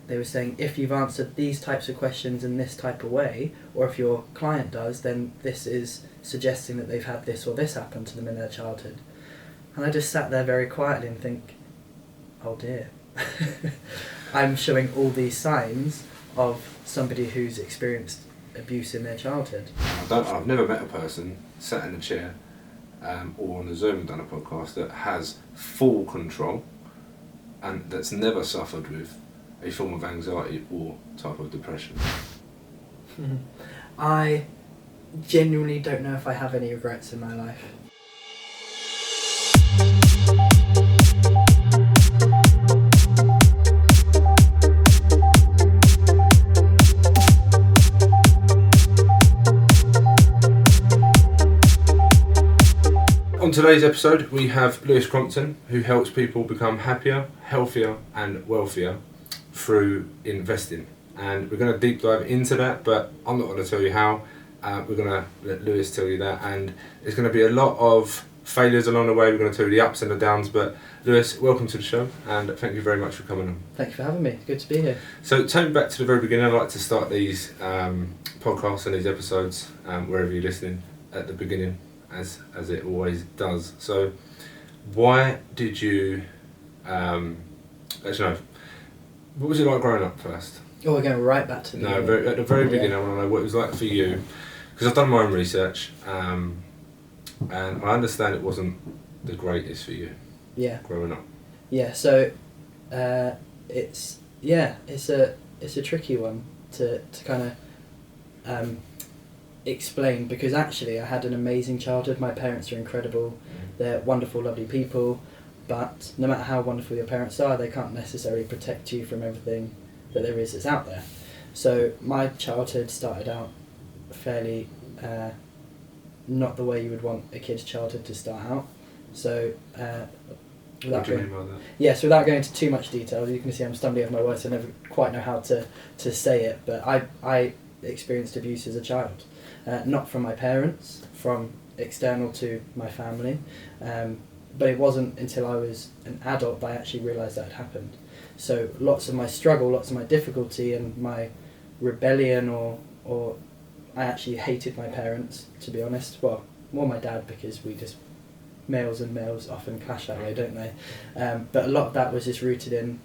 they were saying, if you've answered these types of questions in this type of way, or if your client does, then this is suggesting that they've had this or this happen to them in their childhood. And I just sat there very quietly and think, oh dear. I'm showing all these signs of somebody who's experienced abuse in their childhood. I've never met a person sat in a chair or on a Zoom and done a podcast that has full control and that's never suffered with a form of anxiety or type of depression. I genuinely don't know if I have any regrets in my life. On today's episode, we have Lewis Crompton, who helps people become happier, healthier and wealthier through investing. And we're going to deep dive into that, but I'm not going to tell you how. We're going to let Lewis tell you that, and there's going to be a lot of failures along the way. We're going to tell you the ups and the downs, but Lewis, welcome to the show, and thank you very much for coming on. Thank you for having me. Good to be here. So take me back to the very beginning. I like to start these podcasts and these episodes, wherever you're listening, at the beginning, as it always does. So why did you, actually no, what was it like growing up first? Oh, we're going right back to the beginning. At the very beginning, I want to know what it was like for you, because I've done my own research, and I understand it wasn't the greatest for you. Yeah. Growing up. Yeah. So, it's a tricky one to kind of explain, because actually I had an amazing childhood. My parents are incredible. They're wonderful, lovely people, but no matter how wonderful your parents are, they can't necessarily protect you from everything that there is that's out there. So my childhood started out fairly not the way you would want a kid's childhood to start out. So what do you mean by that? Yes, without going into too much detail, you can see I'm stumbling over my words, I never quite know how to say it, but I experienced abuse as a child. Not from my parents, from external to my family, but it wasn't until I was an adult that I actually realised that had happened. So lots of my struggle, lots of my difficulty and my rebellion, or I actually hated my parents, to be honest. Well, more my dad, because males and males often clash that way, don't they? But a lot of that was just rooted in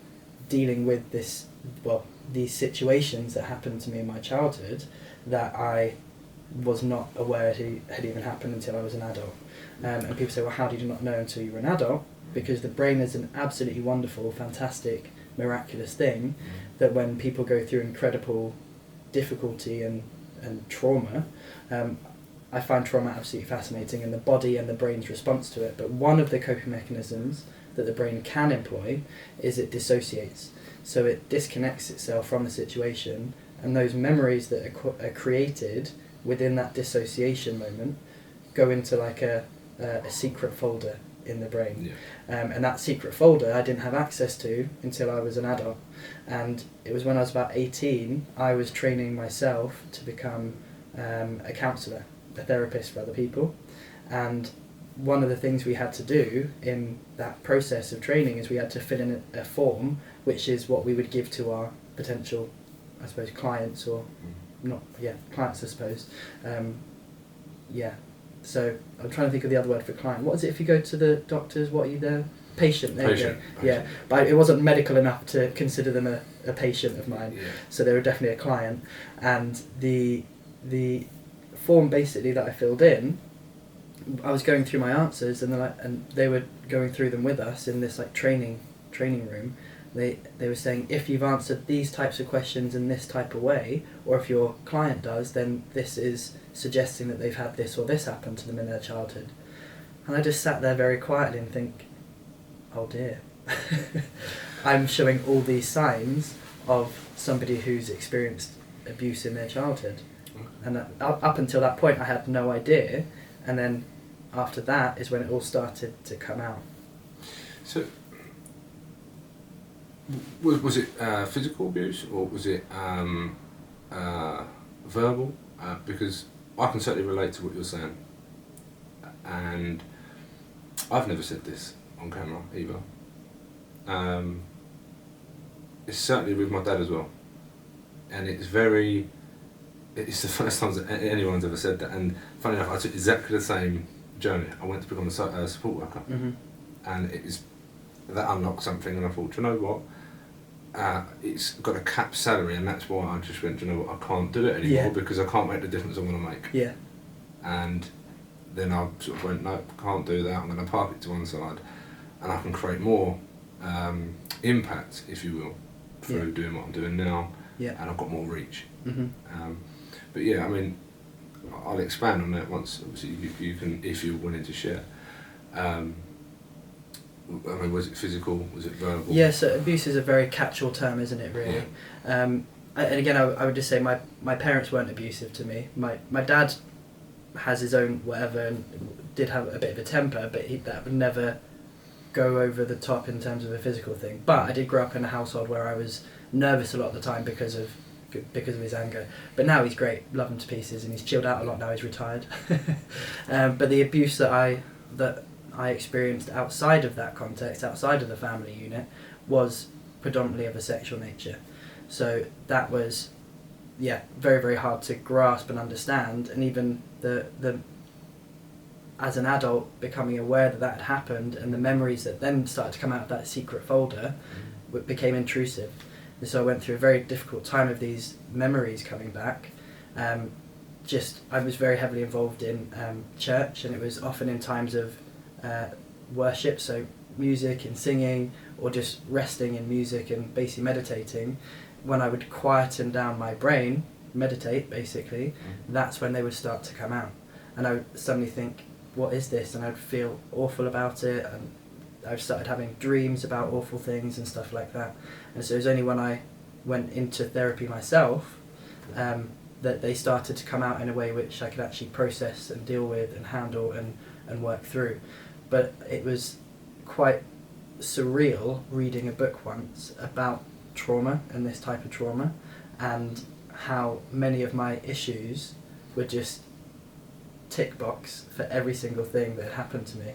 dealing with these situations that happened to me in my childhood that I was not aware had even happened until I was an adult. And people say, well, how did you not know until you were an adult? Because the brain is an absolutely wonderful, fantastic, miraculous thing that when people go through incredible difficulty and trauma, I find trauma absolutely fascinating, and the body and the brain's response to it. But one of the coping mechanisms that the brain can employ is it dissociates. So it disconnects itself from the situation, and those memories that are created within that dissociation moment go into like a secret folder in the brain. Yeah. And that secret folder I didn't have access to until I was an adult. And it was when I was about 18, I was training myself to become a counsellor, a therapist for other people. And one of the things we had to do in that process of training is we had to fill in a form, which is what we would give to our potential, I suppose, clients, or clients, I suppose. So I'm trying to think of the other word for client. What is it if you go to the doctors? What are you there? Patient. There you go. Yeah, but it wasn't medical enough to consider them a patient of mine. Yeah. So they were definitely a client. And the form basically that I filled in, I was going through my answers, and they were going through them with us in this like training room. They were saying, if you've answered these types of questions in this type of way, or if your client does, then this is suggesting that they've had this or this happen to them in their childhood. And I just sat there very quietly and think, oh dear. I'm showing all these signs of somebody who's experienced abuse in their childhood. And up until that point I had no idea, and then after that is when it all started to come out. So was it physical abuse, or was it verbal? Because I can certainly relate to what you're saying, and I've never said this on camera either. it's certainly with my dad as well, and it's the first time that anyone's ever said that. And funny enough, I took exactly the same journey. I went to become a support worker, Mm-hmm. and that unlocked something, and I thought, do you know what? It's got a capped salary, and that's why I just went, do you know what? I can't do it anymore because I can't make the difference I want to make. Yeah. And then I sort of went, no, can't do that. I'm going to park it to one side, and I can create more impact, if you will, through doing what I'm doing now. Yeah. And I've got more reach. Mm-hmm. But yeah, I mean, I'll expand on that once. Obviously, you can, if you're willing to share. I mean, was it physical? Was it verbal? Yeah, so abuse is a very catch-all term, isn't it, really? Yeah. And again, I would just say my parents weren't abusive to me. My dad has his own whatever and did have a bit of a temper, but that would never go over the top in terms of a physical thing. But I did grow up in a household where I was nervous a lot of the time because of his anger. But now he's great, love him to pieces, and he's chilled out a lot now. He's retired. But the abuse that I experienced outside of that context, outside of the family unit, was predominantly of a sexual nature. So that was, very, very hard to grasp and understand. And even the as an adult, becoming aware that had happened, and the memories that then started to come out of that secret folder became intrusive. And so I went through a very difficult time of these memories coming back. I was very heavily involved in church, and it was often in times of worship, so music and singing, or just resting in music and basically meditating. When I would quieten down my brain, meditate basically, that's when they would start to come out. And I would suddenly think, what is this? And I'd feel awful about it, and I started having dreams about awful things and stuff like that. And so it was only when I went into therapy myself that they started to come out in a way which I could actually process and deal with and handle and work through. But it was quite surreal reading a book once about trauma and this type of trauma, and how many of my issues were just tick box for every single thing that happened to me,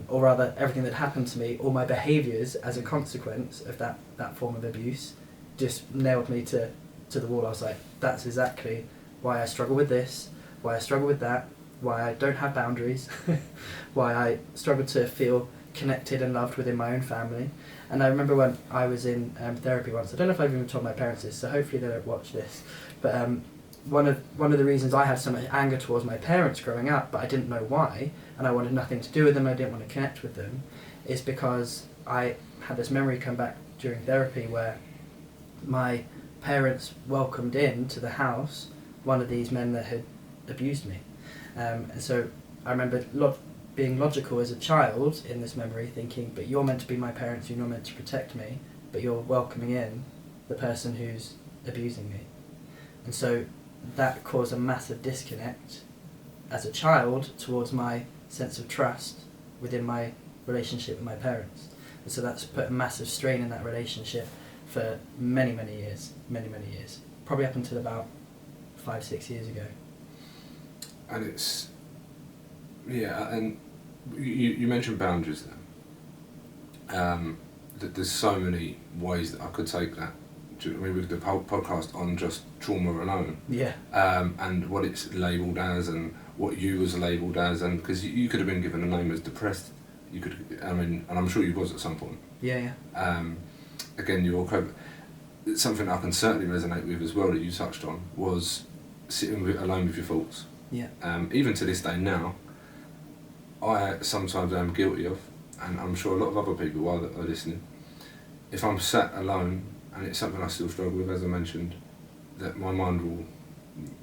or rather everything that happened to me, all my behaviours as a consequence of that form of abuse just nailed me to the wall. I was like, that's exactly why I struggle with this, why I struggle with that, why I don't have boundaries, why I struggle to feel connected and loved within my own family. And I remember when I was in therapy once, I don't know if I've even told my parents this, so hopefully they don't watch this, but one of the reasons I had so much anger towards my parents growing up, but I didn't know why, and I wanted nothing to do with them, I didn't want to connect with them, is because I had this memory come back during therapy where my parents welcomed into the house one of these men that had abused me. And so I remember being logical as a child in this memory, thinking, but you're meant to be my parents, you're not meant to protect me, but you're welcoming in the person who's abusing me. And so that caused a massive disconnect as a child towards my sense of trust within my relationship with my parents. And so that's put a massive strain in that relationship for many, many years. Probably up until about 5-6 years ago. And and you mentioned boundaries there. That there's so many ways that I could take that. I mean, with the whole podcast on just trauma alone. Yeah. And what it's labelled as, and what you was labelled as, and because you could have been given a name as depressed. You could, and I'm sure you was at some point. Yeah. Again, something I can certainly resonate with as well that you touched on was sitting alone with your thoughts. Yeah. Even to this day now, I sometimes am guilty of, and I'm sure a lot of other people are listening. If I'm sat alone, and it's something I still struggle with, as I mentioned, that my mind will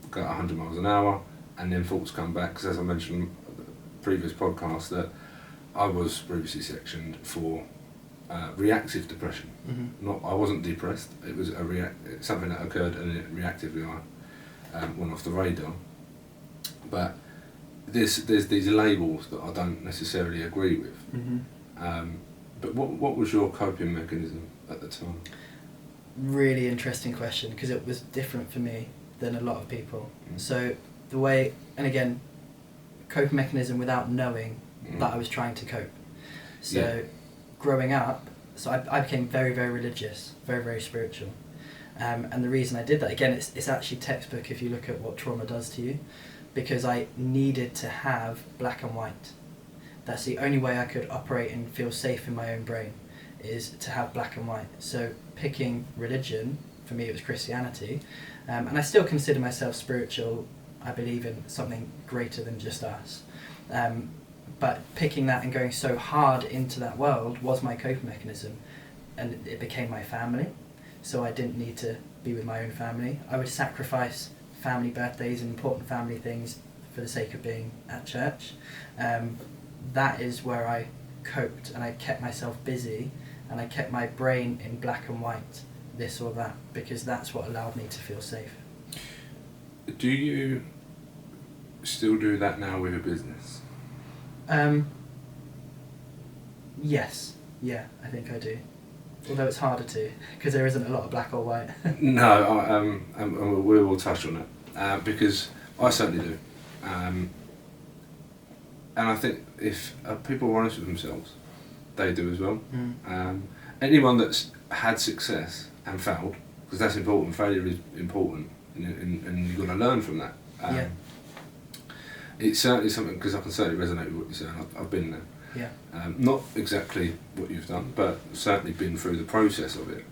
go at 100 miles an hour, and then thoughts come back, because as I mentioned in the previous podcast, that I was previously sectioned for reactive depression. Mm-hmm. I wasn't depressed, it was something that occurred, and it reactively I went off the radar. But there's these labels that I don't necessarily agree with. Mm-hmm. But what was your coping mechanism at the time? Really interesting question, because it was different for me than a lot of people. So the way, and again, coping mechanism without knowing that I was trying to cope. So growing up, So I became very, very religious, very, very spiritual. And the reason I did that, again, it's actually textbook if you look at what trauma does to you, because I needed to have black and white. That's the only way I could operate and feel safe in my own brain, is to have black and white. So picking religion, for me it was Christianity, and I still consider myself spiritual. I believe in something greater than just us. But picking that and going so hard into that world was my coping mechanism, and it became my family. So I didn't need to be with my own family. I would sacrifice family birthdays and important family things for the sake of being at church. That is where I coped, and I kept myself busy, and I kept my brain in black and white, this or that, because that's what allowed me to feel safe. Do you still do that now with a business? Yes. Yeah, I think I do. Although it's harder to, because there isn't a lot of black or white. No, and we will touch on it, because I certainly do. And I think if people are honest with themselves, they do as well. Anyone that's had success and failed, because that's important, failure is important, and you've got to learn from that. Yeah. It's certainly something, because I can certainly resonate with what you're saying. I've been there. Yeah. Not exactly what you've done, but certainly been through the process of it.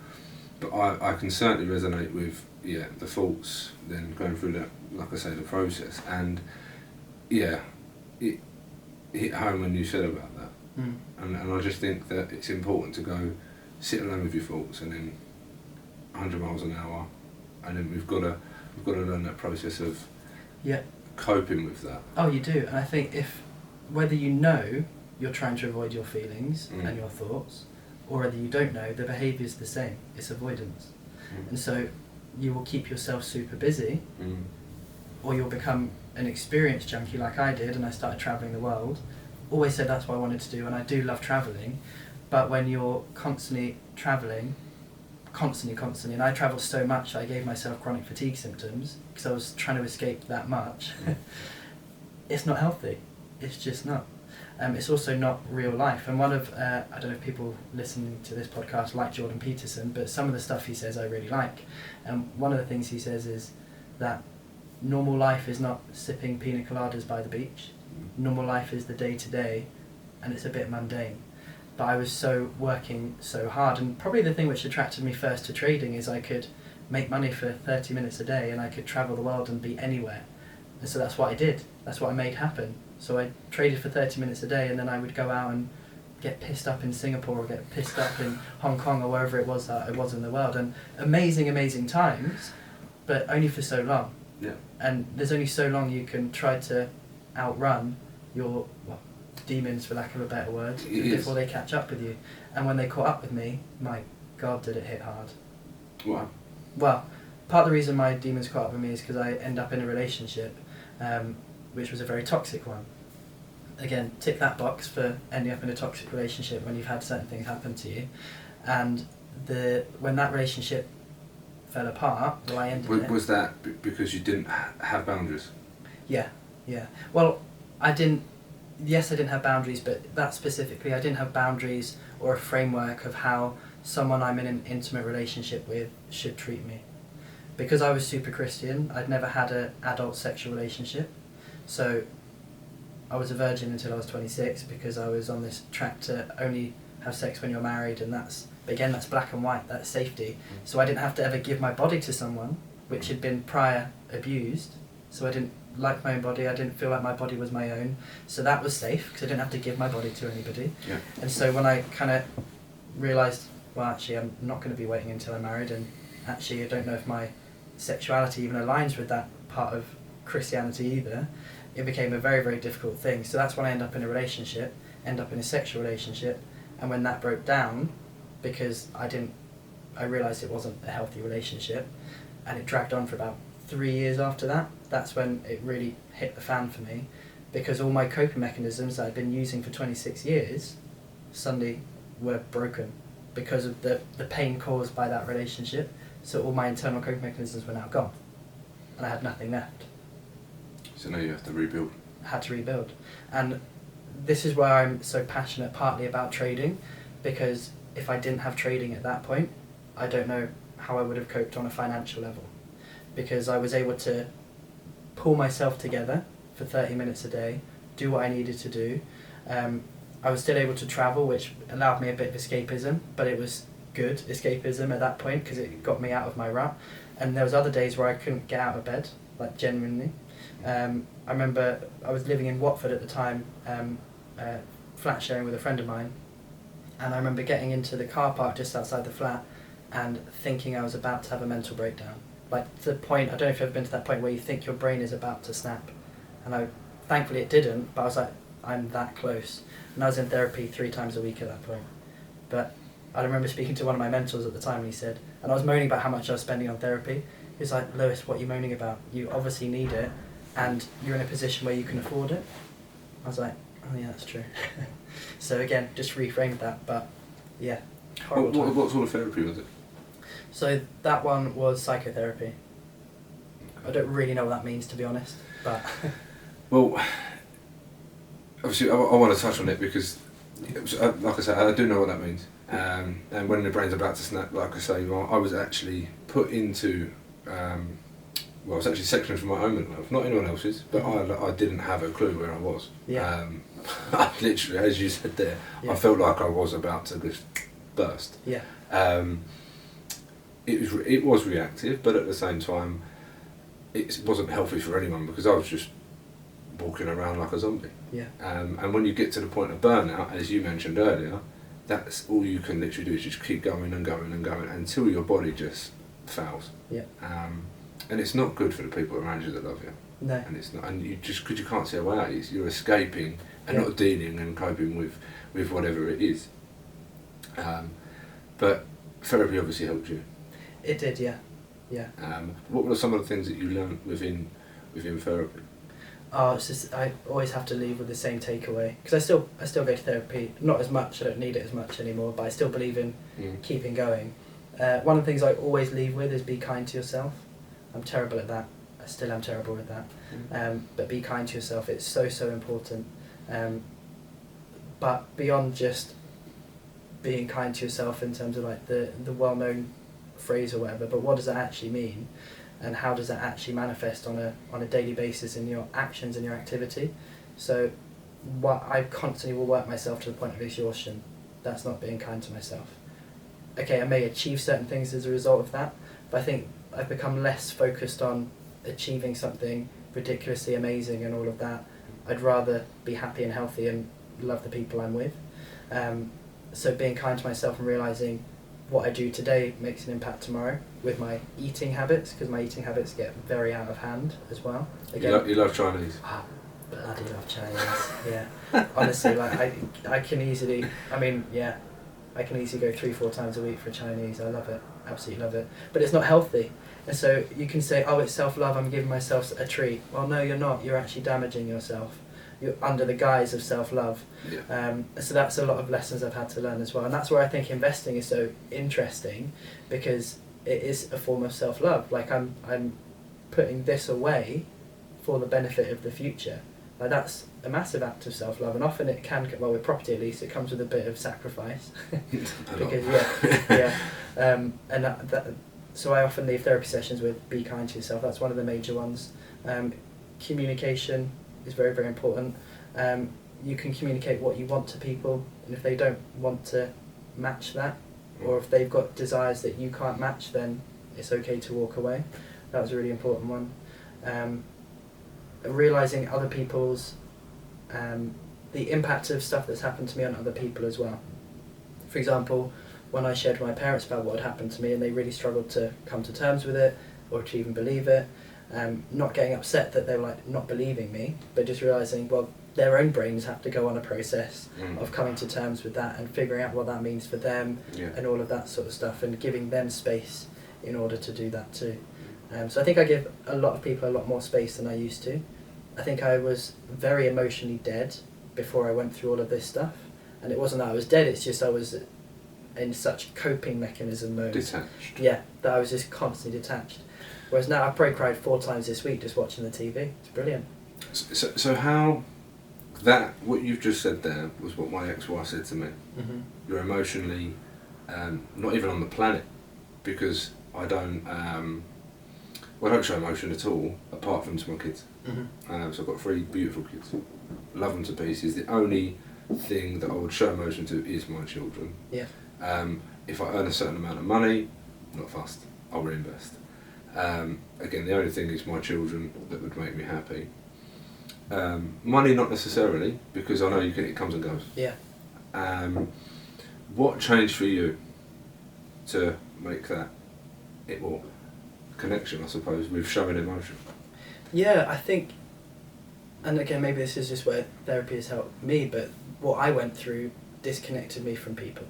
But I can certainly resonate with the faults, then going through that, like I say, the process. And it hit home when you said about that. And I just think that it's important to go sit alone with your faults, and then 100 miles an hour, and then we've got to learn that process of coping with that. Oh, you do. And I think whether you know you're trying to avoid your feelings and your thoughts, or whether you don't know, the behaviour is the same. It's avoidance. And so you will keep yourself super busy, or you'll become an experience junkie like I did, and I started travelling the world. Always said that's what I wanted to do, and I do love travelling, but when you're constantly travelling, constantly, and I travelled so much I gave myself chronic fatigue symptoms because I was trying to escape that much. It's not healthy. It's just not. It's also not real life. And one of, I don't know if people listening to this podcast like Jordan Peterson, but some of the stuff he says I really like. And one of the things he says is that normal life is not sipping pina coladas by the beach. Normal life is the day-to-day, and it's a bit mundane. But I was working so hard, and probably the thing which attracted me first to trading is I could make money for 30 minutes a day, and I could travel the world and be anywhere. And so that's what I did. That's what I made happen. So I traded for 30 minutes a day, and then I would go out and get pissed up in Singapore, or get pissed up in Hong Kong, or wherever it was that I was in the world. And amazing times, but only for so long. Yeah. And there's only so long you can try to outrun your demons, for lack of a better word, before they catch up with you. And when they caught up with me, my God, did it hit hard. Wow. Well, part of the reason my demons caught up with me is because I end up in a relationship, which was a very toxic one. Again, tick that box for ending up in a toxic relationship when you've had certain things happen to you. And when that relationship fell apart, well, I ended it. Was that because you didn't have boundaries? Yeah. Well, I didn't have boundaries, but that specifically, I didn't have boundaries or a framework of how someone I'm in an intimate relationship with should treat me. Because I was super Christian, I'd never had an adult sexual relationship. So I was a virgin until I was 26, because I was on this track to only have sex when you're married, and that's black and white, that's safety. So I didn't have to ever give my body to someone, which had been prior abused. So I didn't like my own body, I didn't feel like my body was my own. So that was safe, because I didn't have to give my body to anybody. Yeah. And so when I kind of realised, well, actually I'm not going to be waiting until I'm married, and actually I don't know if my sexuality even aligns with that part of Christianity either, it became a very, very difficult thing. So that's when I end up in a sexual relationship, and when that broke down, because I realised it wasn't a healthy relationship, and it dragged on for about 3 years after that, that's when it really hit the fan for me, because all my coping mechanisms that I'd been using for 26 years suddenly were broken because of the pain caused by that relationship. So all my internal coping mechanisms were now gone, and I had nothing left. So now you have to rebuild. I had to rebuild. And this is where I'm so passionate, partly about trading, because if I didn't have trading at that point, I don't know how I would have coped on a financial level, because I was able to pull myself together for 30 minutes a day, do what I needed to do. I was still able to travel, which allowed me a bit of escapism, but it was good escapism at that point because it got me out of my rut. And there was other days where I couldn't get out of bed, like genuinely. I remember I was living in Watford at the time, flat sharing with a friend of mine, and I remember getting into the car park just outside the flat and thinking I was about to have a mental breakdown. Like, to the point, I don't know if you've ever been to that point where you think your brain is about to snap. And thankfully it didn't, but I was like, I'm that close. And I was in therapy 3 times a week at that point. But I remember speaking to one of my mentors at the time, and he said, and I was moaning about how much I was spending on therapy. He was like, Lewis, what are you moaning about? You obviously need it, and you're in a position where you can afford it. I was like, oh yeah, that's true. So again, just reframed that, but yeah. What sort of therapy was it? So that one was psychotherapy. I don't really know what that means, to be honest, but... Well, obviously I want to touch on it because, like I said, I do know what that means. And when the brain's about to snap, like I say, I was actually put into... I was actually sectioned from my own mental health, not anyone else's, but I didn't have a clue where I was. Yeah. I literally, as you said there, yeah. I felt like I was about to just burst. Yeah. It was reactive, but at the same time, it wasn't healthy for anyone because I was just walking around like a zombie. Yeah. And when you get to the point of burnout, as you mentioned earlier, that's all you can literally do is just keep going and going and going until your body just fails. Yeah. And it's not good for the people around you that love you. No. And it's not, and you just because you can't see a way out, you're escaping and not dealing and coping with whatever it is. But therapy obviously helped you. It did, yeah. Yeah. What were some of the things that you learned within therapy? Oh, it's just, I always have to leave with the same takeaway, because I still go to therapy, not as much, I don't need it as much anymore, but I still believe in keeping going. One of the things I always leave with is be kind to yourself. I'm terrible at that. I still am terrible with that. But be kind to yourself. It's so important. But beyond just being kind to yourself in terms of like the well-known phrase or whatever, but what does that actually mean? And how does that actually manifest on a daily basis in your actions and your activity? So what I constantly will work myself to the point of exhaustion. That's not being kind to myself. Okay, I may achieve certain things as a result of that, but I think I've become less focused on achieving something ridiculously amazing and all of that. I'd rather be happy and healthy and love the people I'm with. So being kind to myself and realising what I do today makes an impact tomorrow with my eating habits, because my eating habits get very out of hand as well. Again, you love Chinese? Oh, bloody love Chinese, yeah. Honestly, like I can easily, I can easily go 3-4 times a week for Chinese. I love it, absolutely love it. But it's not healthy. And so you can say, oh, it's self-love, I'm giving myself a treat. Well, no, you're not. You're actually damaging yourself. You're under the guise of self-love. Yeah. So that's a lot of lessons I've had to learn as well. And that's where I think investing is so interesting, because it is a form of self-love. Like I'm putting this away for the benefit of the future. Like that's a massive act of self-love, and often it can, well, with property at least, it comes with a bit of sacrifice. Because so I often leave therapy sessions with be kind to yourself. That's one of the major ones. Communication is very, very important. You can communicate what you want to people, and if they don't want to match that, or if they've got desires that you can't match, then it's okay to walk away. That was a really important one. Realising other people's, the impact of stuff that's happened to me on other people as well. For example, when I shared with my parents about what had happened to me and they really struggled to come to terms with it or to even believe it, not getting upset that they were like not believing me, but just realising, well, their own brains have to go on a process of coming to terms with that and figuring out what that means for them and all of that sort of stuff, and giving them space in order to do that too. So I think I give a lot of people a lot more space than I used to. I think I was very emotionally dead before I went through all of this stuff, and it wasn't that I was dead, it's just I was in such coping mechanism mode. Detached. Yeah, that I was just constantly detached. Whereas now I've probably cried 4 times this week just watching the TV. It's brilliant. So how that, what you've just said there was what my ex-wife said to me. Mm-hmm. You're emotionally not even on the planet, because I don't show emotion at all, apart from to my kids. So I've got 3 beautiful kids, love them to pieces. The only thing that I would show emotion to is my children. Yeah. If I earn a certain amount of money, not fussed, I'll reinvest. Again, the only thing is my children that would make me happy. Money, not necessarily, because I know it comes and goes. Yeah. What changed for you to make that connection, I suppose, with showing emotion? Yeah, I think, and again, maybe this is just where therapy has helped me, but what I went through disconnected me from people.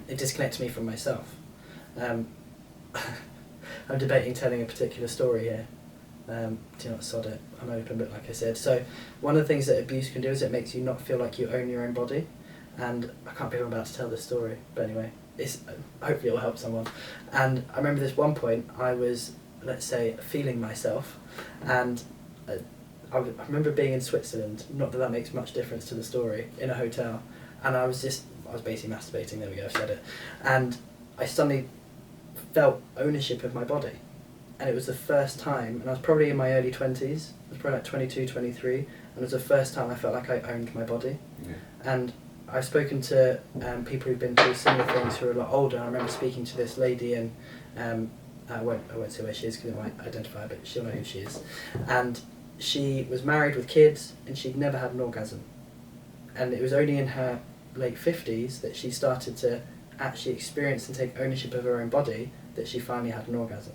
It disconnected me from myself. I'm debating telling a particular story here. Do you know what, sod it, I'm open, but like I said, so one of the things that abuse can do is it makes you not feel like you own your own body, and I can't believe I'm about to tell this story, but anyway, hopefully it will help someone. And I remember this one point, I was, let's say, feeling myself, and I remember being in Switzerland, not that makes much difference to the story, in a hotel, and I was basically masturbating, there we go, I've said it, and I suddenly felt ownership of my body. And it was the first time, and I was probably in my early 20s, I was probably like 22, 23, and it was the first time I felt like I owned my body. Yeah. And I've spoken to people who've been through similar things who are a lot older. I remember speaking to this lady, and I won't say where she is because I won't identify her, but she'll know who she is. And she was married with kids, and she'd never had an orgasm. And it was only in her late 50s that she started to actually experience and take ownership of her own body that she finally had an orgasm.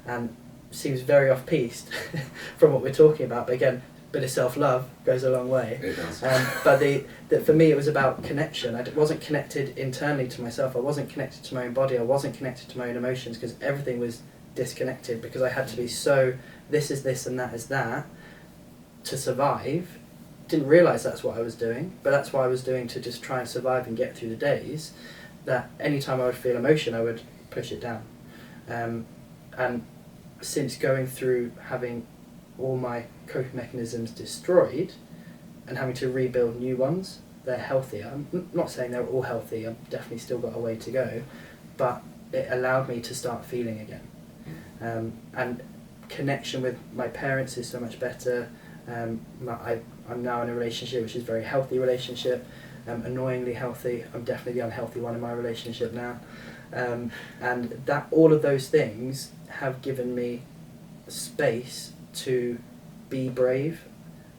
And seems very off-piste from what we're talking about, but again, a bit of self-love goes a long way. It does. But for me it was about connection. I wasn't connected internally to myself, I wasn't connected to my own body, I wasn't connected to my own emotions, because everything was disconnected, because I had to be so, this is this and that is that, to survive. Didn't realise that's what I was doing, but that's what I was doing to just try and survive and get through the days, that any time I would feel emotion I would push it down. And since going through having all my coping mechanisms destroyed and having to rebuild new ones, they're healthier. I'm not saying they're all healthy, I've definitely still got a way to go, but it allowed me to start feeling again. And connection with my parents is so much better. I'm now in a relationship which is a very healthy relationship, annoyingly healthy. I'm definitely the unhealthy one in my relationship now. And that all of those things have given me space to be brave,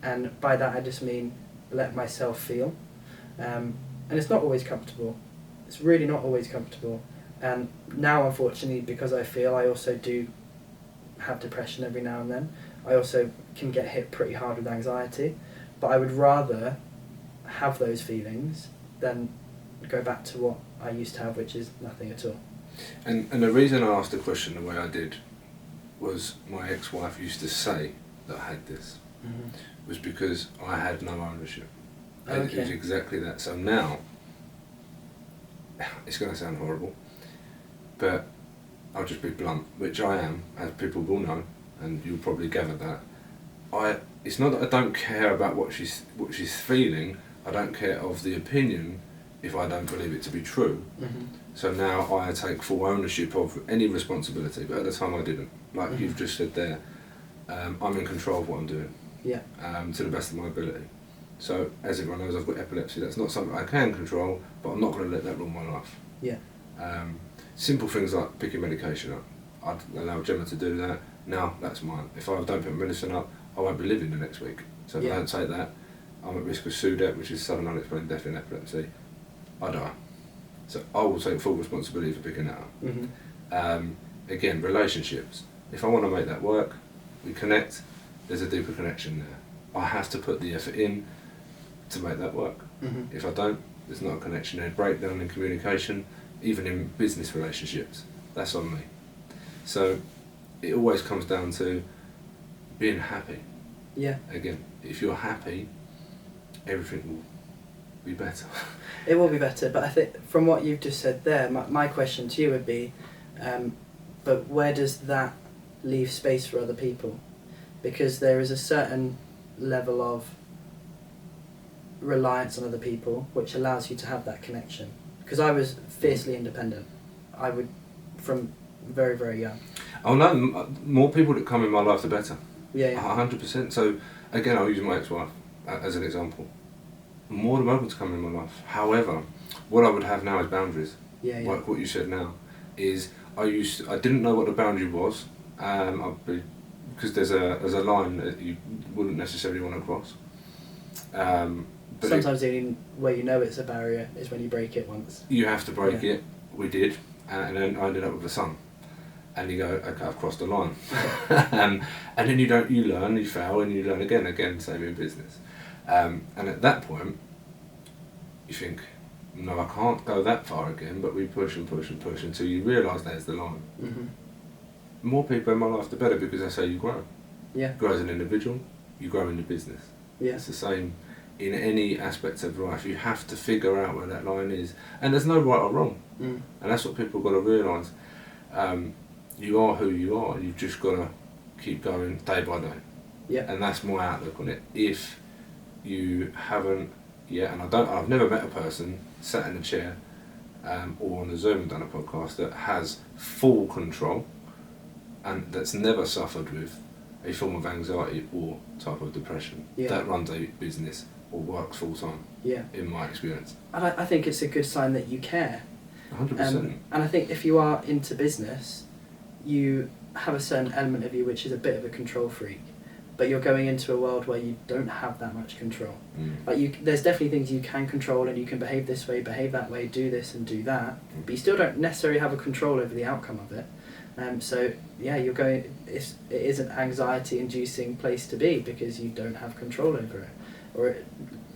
and by that I just mean let myself feel. And it's not always comfortable. It's really not always comfortable. And now, unfortunately, because I feel, I also do have depression every now and then. I also can get hit pretty hard with anxiety, but I would rather have those feelings than go back to what I used to have, which is nothing at all. And the reason I asked the question the way I did was my ex-wife used to say that I had this, was because I had no ownership. And it was exactly that. So now, it's going to sound horrible, but I'll just be blunt, which I am, as people will know, and you'll probably gather that. It's not that I don't care about what she's feeling, I don't care of the opinion if I don't believe it to be true. So now I take full ownership of any responsibility, but at the time I didn't. Like you've just said there, I'm in control of what I'm doing, to the best of my ability. So as everyone knows, I've got epilepsy. That's not something I can control, but I'm not going to let that rule my life. Simple things like picking medication up, I'd allow Gemma to do that. Now that's mine. If I don't pick medicine up, I won't be living the next week. So if I don't take that, I'm at risk of SUDEP, which is sudden unexplained death in epilepsy. I die. So I will take full responsibility for picking that up. Again, relationships. If I want to make that work, we connect, there's a deeper connection there. I have to put the effort in to make that work. If I don't, there's not a connection there. Breakdown in communication, even in business relationships, that's on me. So it always comes down to being happy. Again, if you're happy, everything will be better. It will be better, but I think from what you've just said there, my question to you would be, but where does that leave space for other people? Because there is a certain level of reliance on other people which allows you to have that connection. because I was fiercely independent. I would, from very, very young. Oh no, more people that come in my life, the better. Yeah, yeah. 100%. So, again, I'll use my ex-wife as an example. More than welcome to come in my life. However, what I would have now is boundaries. Yeah, yeah. Like what you said now, is I didn't know what the boundary was, because there's a line that you wouldn't necessarily want to cross. But sometimes the only way you know it's a barrier is when you break it once. You have to break it. We did, and then I ended up with a son. And you go, okay, I've crossed the line. And then you learn, you fail, and you learn again, same in business. And at that point, you think, no, I can't go that far again, but we push and push and push until you realise there's the line. Mm-hmm. More people in my life, the better, because that's how you grow. Yeah. You grow as an individual, you grow in your business. Yeah. It's the same in any aspect of life. You have to figure out where that line is. And there's no right or wrong. Mm. And that's what people got to realise. You are who you are. You've just got to keep going day by day. Yeah. And that's my outlook on it. If you haven't yet, and I've never met a person sat in a chair or on a Zoom and done a podcast that has full control and that's never suffered with a form of anxiety or type of depression that runs a business or works full time. Yeah. In my experience. And I think it's a good sign that you care. 100%. And I think if you are into business, you have a certain element of you which is a bit of a control freak, but you're going into a world where you don't have that much control. Like there's definitely things you can control, and you can behave this way, behave that way, do this and do that, but you still don't necessarily have a control over the outcome of it. So yeah, you're going. It is an anxiety-inducing place to be because you don't have control over it. Or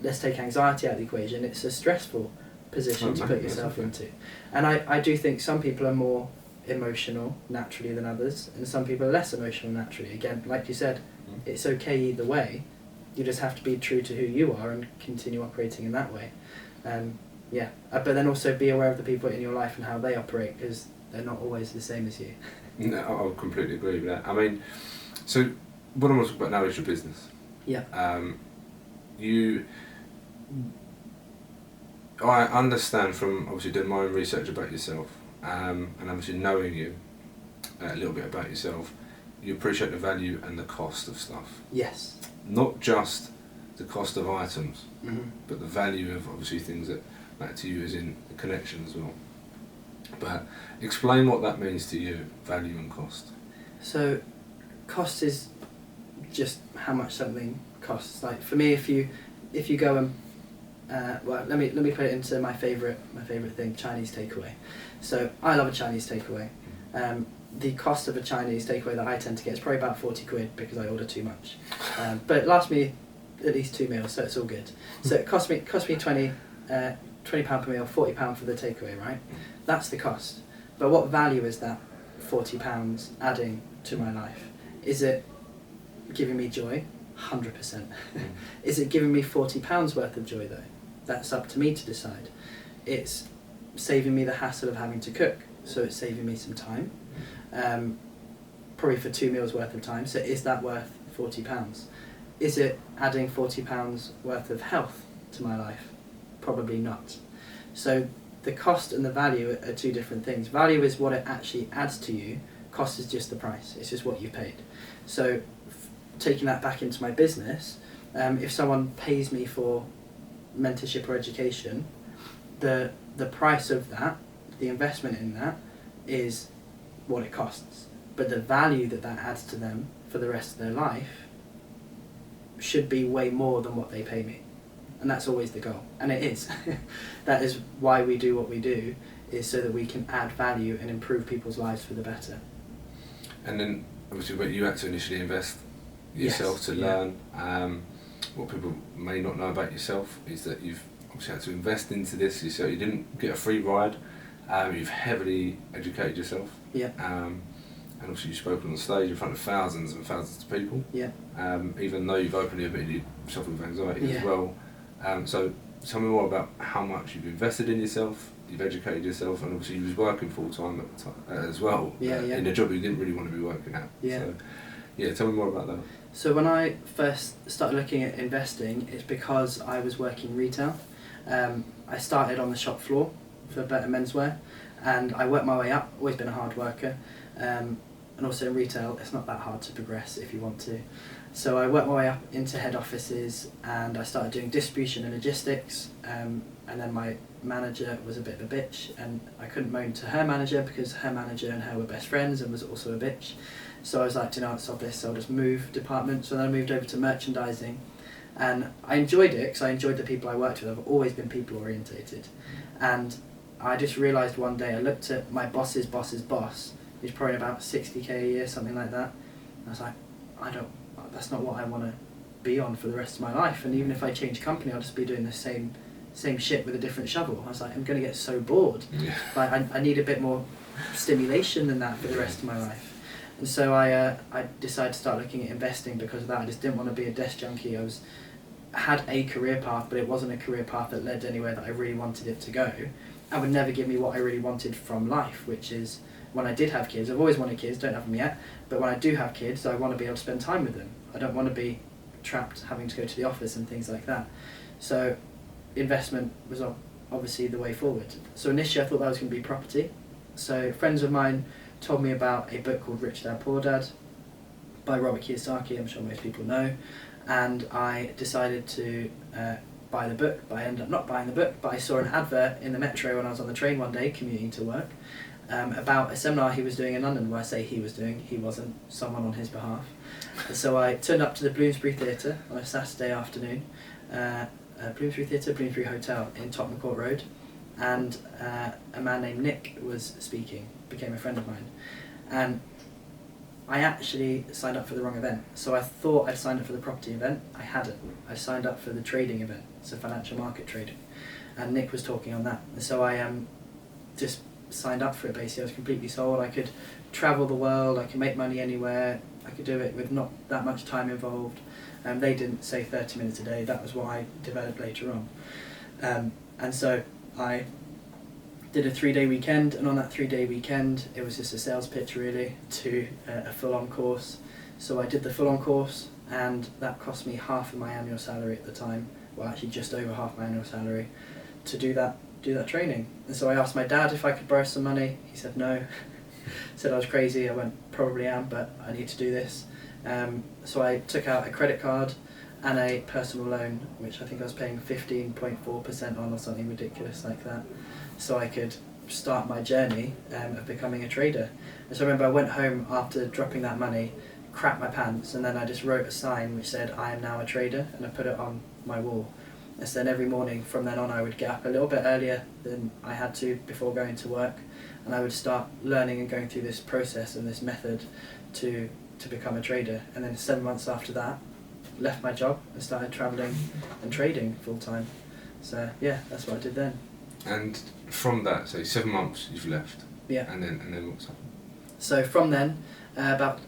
let's take anxiety out of the equation. It's a stressful position to put yourself into, and I do think some people are more emotional naturally than others, and some people are less emotional naturally. Again, like you said, it's okay either way. You just have to be true to who you are and continue operating in that way. But then also be aware of the people in your life and how they operate, because they're not always the same as you. No, I completely agree with that. I mean, so what I'm going to talk about now is your business. Yeah. I understand from obviously doing my own research about yourself, and obviously knowing you a little bit about yourself, you appreciate the value and the cost of stuff. Yes. Not just the cost of items, Mm-hmm. but the value of obviously things that matter to you, as in the connection as well. But explain what that means to you, value and cost. So, cost is just how much something costs. Like for me, if you go and let me put it into my favourite thing, Chinese takeaway. So I love a Chinese takeaway. The cost of a Chinese takeaway that I tend to get is probably about 40 quid because I order too much. But it lasts me at least 2 meals, so it's all good. So it cost me £20 per meal, £40 for the takeaway, right? That's the cost. But what value is that £40 adding to my life? Is it giving me joy? 100%. Is it giving me £40 worth of joy though? That's up to me to decide. It's saving me the hassle of having to cook, so it's saving me some time. Probably for 2 meals worth of time, so is that worth £40? Is it adding £40 worth of health to my life? Probably not. So the cost and the value are two different things. Value is what it actually adds to you, cost is just the price, it's just what you paid. So taking that back into my business, if someone pays me for mentorship or education, the price of that, the investment in that, is what it costs. But the value that adds to them for the rest of their life should be way more than what they pay me. And that's always the goal. And it is. That is why we do what we do, is so that we can add value and improve people's lives for the better. And then obviously you had to initially invest yourself to learn. What people may not know about yourself is that you've obviously had to invest into this yourself. You didn't get a free ride. You've heavily educated yourself. Yeah. And obviously you've spoken on stage in front of thousands and thousands of people. Yeah. Even though you've openly admitted you suffer with anxiety as well. So tell me more about how much you've invested in yourself, you've educated yourself, and obviously you was working full time at the time as well. In a job you didn't really want to be working at. Yeah. So, tell me more about that. So when I first started looking at investing, it's because I was working retail. I started on the shop floor for better menswear, and I worked my way up. Always been a hard worker, and also in retail, it's not that hard to progress if you want to. So I worked my way up into head offices, and I started doing distribution and logistics. And then my manager was a bit of a bitch, and I couldn't moan to her manager because her manager and her were best friends and was also a bitch. So I was like, you know, stop this, so I'll just move departments. So then I moved over to merchandising, and I enjoyed it because I enjoyed the people I worked with. I've always been people orientated, and I just realised one day, I looked at my boss's boss's boss, who's probably about 60k a year, something like that, and I was like, that's not what I want to be on for the rest of my life, and even if I change company, I'll just be doing the same shit with a different shovel. I was like, I'm going to get so bored. Yeah. Like, I need a bit more stimulation than that for the rest of my life. And so I decided to start looking at investing because of that. I just didn't want to be a desk junkie. I had a career path, but it wasn't a career path that led anywhere that I really wanted it to go. And would never give me what I really wanted from life, which is when I did have kids. I've always wanted kids, don't have them yet, but when I do have kids, I want to be able to spend time with them. I don't want to be trapped having to go to the office and things like that. So investment was obviously the way forward. So initially I thought that was going to be property. So friends of mine told me about a book called Rich Dad Poor Dad by Robert Kiyosaki, I'm sure most people know, and I decided to buy the book, but I ended up not buying the book, but I saw an advert in the metro when I was on the train one day commuting to work about a seminar he was doing in London. Well, I say he was doing, he wasn't, someone on his behalf. So I turned up to the Bloomsbury Theatre on a Saturday afternoon, Bloomsbury Theatre, Bloomsbury Hotel in Tottenham Court Road, and a man named Nick was speaking, became a friend of mine, and I actually signed up for the wrong event. So I thought I'd signed up for the property event. I hadn't. I signed up for the trading event, so financial market trading, and Nick was talking on that. And so I just signed up for it. Basically, I was completely sold. I could travel the world. I could make money anywhere. I could do it with not that much time involved. They didn't say 30 minutes a day. That was what I developed later on. And so I did a 3-day weekend, and on that 3-day weekend it was just a sales pitch really to a full-on course. So I did the full-on course, and that cost me half of my annual salary at the time, well actually just over half my annual salary, to do that training. And so I asked my dad if I could borrow some money. He said no. Said I was crazy. I went, probably am, but I need to do this. So I took out a credit card and a personal loan, which I think I was paying 15.4% on or something ridiculous like that, so I could start my journey of becoming a trader. And so I remember I went home after dropping that money, crapped my pants, and then I just wrote a sign which said, I am now a trader, and I put it on my wall. And so then every morning from then on I would get up a little bit earlier than I had to before going to work, and I would start learning and going through this process and this method to become a trader. And then 7 months after that, left my job and started travelling and trading full time. So yeah, that's what I did then. And from that, so 7 months you've left. Yeah. And then what's happened? So from then, about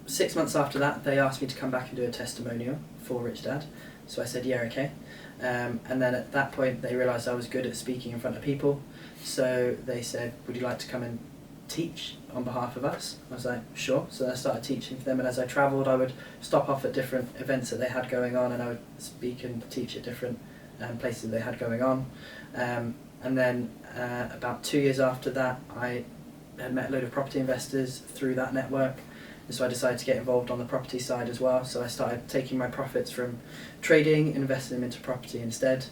6 months after that, they asked me to come back and do a testimonial for Rich Dad. So I said, yeah, okay. And then at that point, they realised I was good at speaking in front of people. So they said, would you like to come and teach on behalf of us? I was like, sure. So I started teaching for them, and as I travelled, I would stop off at different events that they had going on, and I would speak and teach at different places they had going on. And then about 2 years after that, I had met a load of property investors through that network. And so I decided to get involved on the property side as well. So I started taking my profits from trading, investing them into property instead.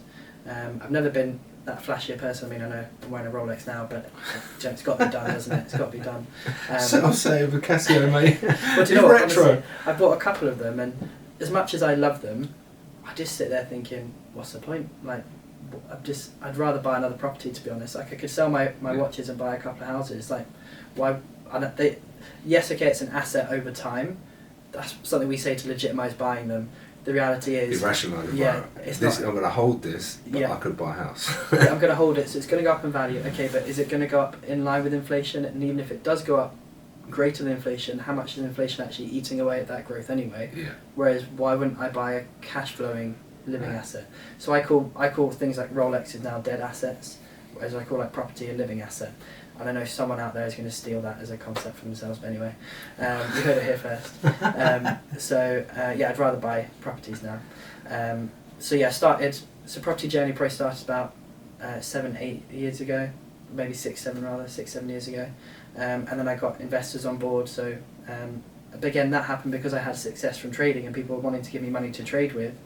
I've never been that flashier person. I mean, I know I'm wearing a Rolex now, but it's got to be done, doesn't it? It's got to be done. I'll say with Casio, mate. Well, do you know what? Retro. Honestly, I bought a couple of them, and as much as I love them, I just sit there thinking, what's the point? Like, I'd rather buy another property, to be honest. Like, I could sell my watches and buy a couple of houses. Like, why? Yes, okay, it's an asset over time. That's something we say to legitimise buying them. The reality is... irrational. Yeah, it's not, I'm going to hold this, but I could buy a house. Yeah, I'm going to hold it, so it's going to go up in value. Okay, but is it going to go up in line with inflation? And even if it does go up greater than inflation, how much is inflation actually eating away at that growth anyway? Yeah. Whereas, why wouldn't I buy a cash-flowing living asset? So I call things like Rolexes now dead assets, whereas I call like property a living asset. And I know someone out there is going to steal that as a concept for themselves, but anyway, you heard it here first. I'd rather buy properties now. So property journey probably started about 7 years ago, maybe 6-7 years ago, and then I got investors on board. So again, that happened because I had success from trading and people were wanting to give me money to trade with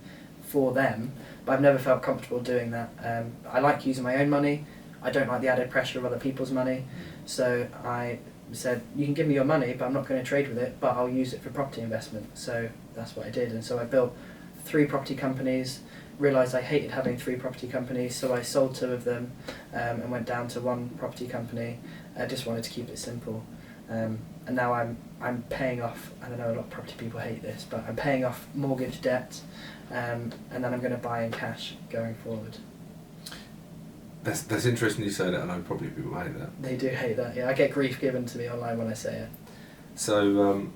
for them, but I've never felt comfortable doing that. I like using my own money. I don't like the added pressure of other people's money, so I said, you can give me your money, but I'm not going to trade with it, but I'll use it for property investment. So that's what I did, and so I built 3 property companies, realised I hated having 3 property companies, so I sold 2 of them and went down to 1 property company. I just wanted to keep it simple. And now I'm paying off, I don't know, a lot of property people hate this, but I'm paying off mortgage debt, and then I'm going to buy in cash going forward. That's interesting you say that. I know probably people hate that. They do hate that, yeah. I get grief given to me online when I say it. So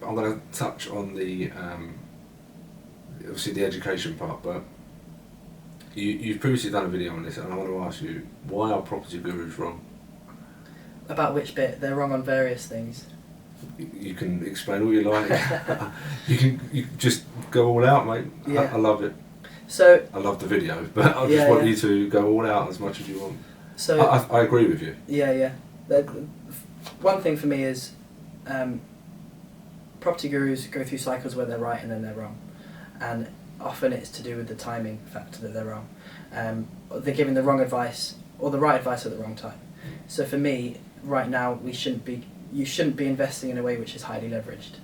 I'm going to touch on the obviously the education part, but you've previously done a video on this, and I want to ask you, why are property gurus wrong? About which bit? They're wrong on various things. You can explain all you like. you just go all out, mate. Yeah. I love it. So I love the video, but I just want you to go all out as much as you want. So I agree with you. Yeah. One thing for me is property gurus go through cycles where they're right and then they're wrong, and often it's to do with the timing factor that they're wrong. They're giving the wrong advice or the right advice at the wrong time. So for me, right now, you shouldn't be investing in a way which is highly leveraged,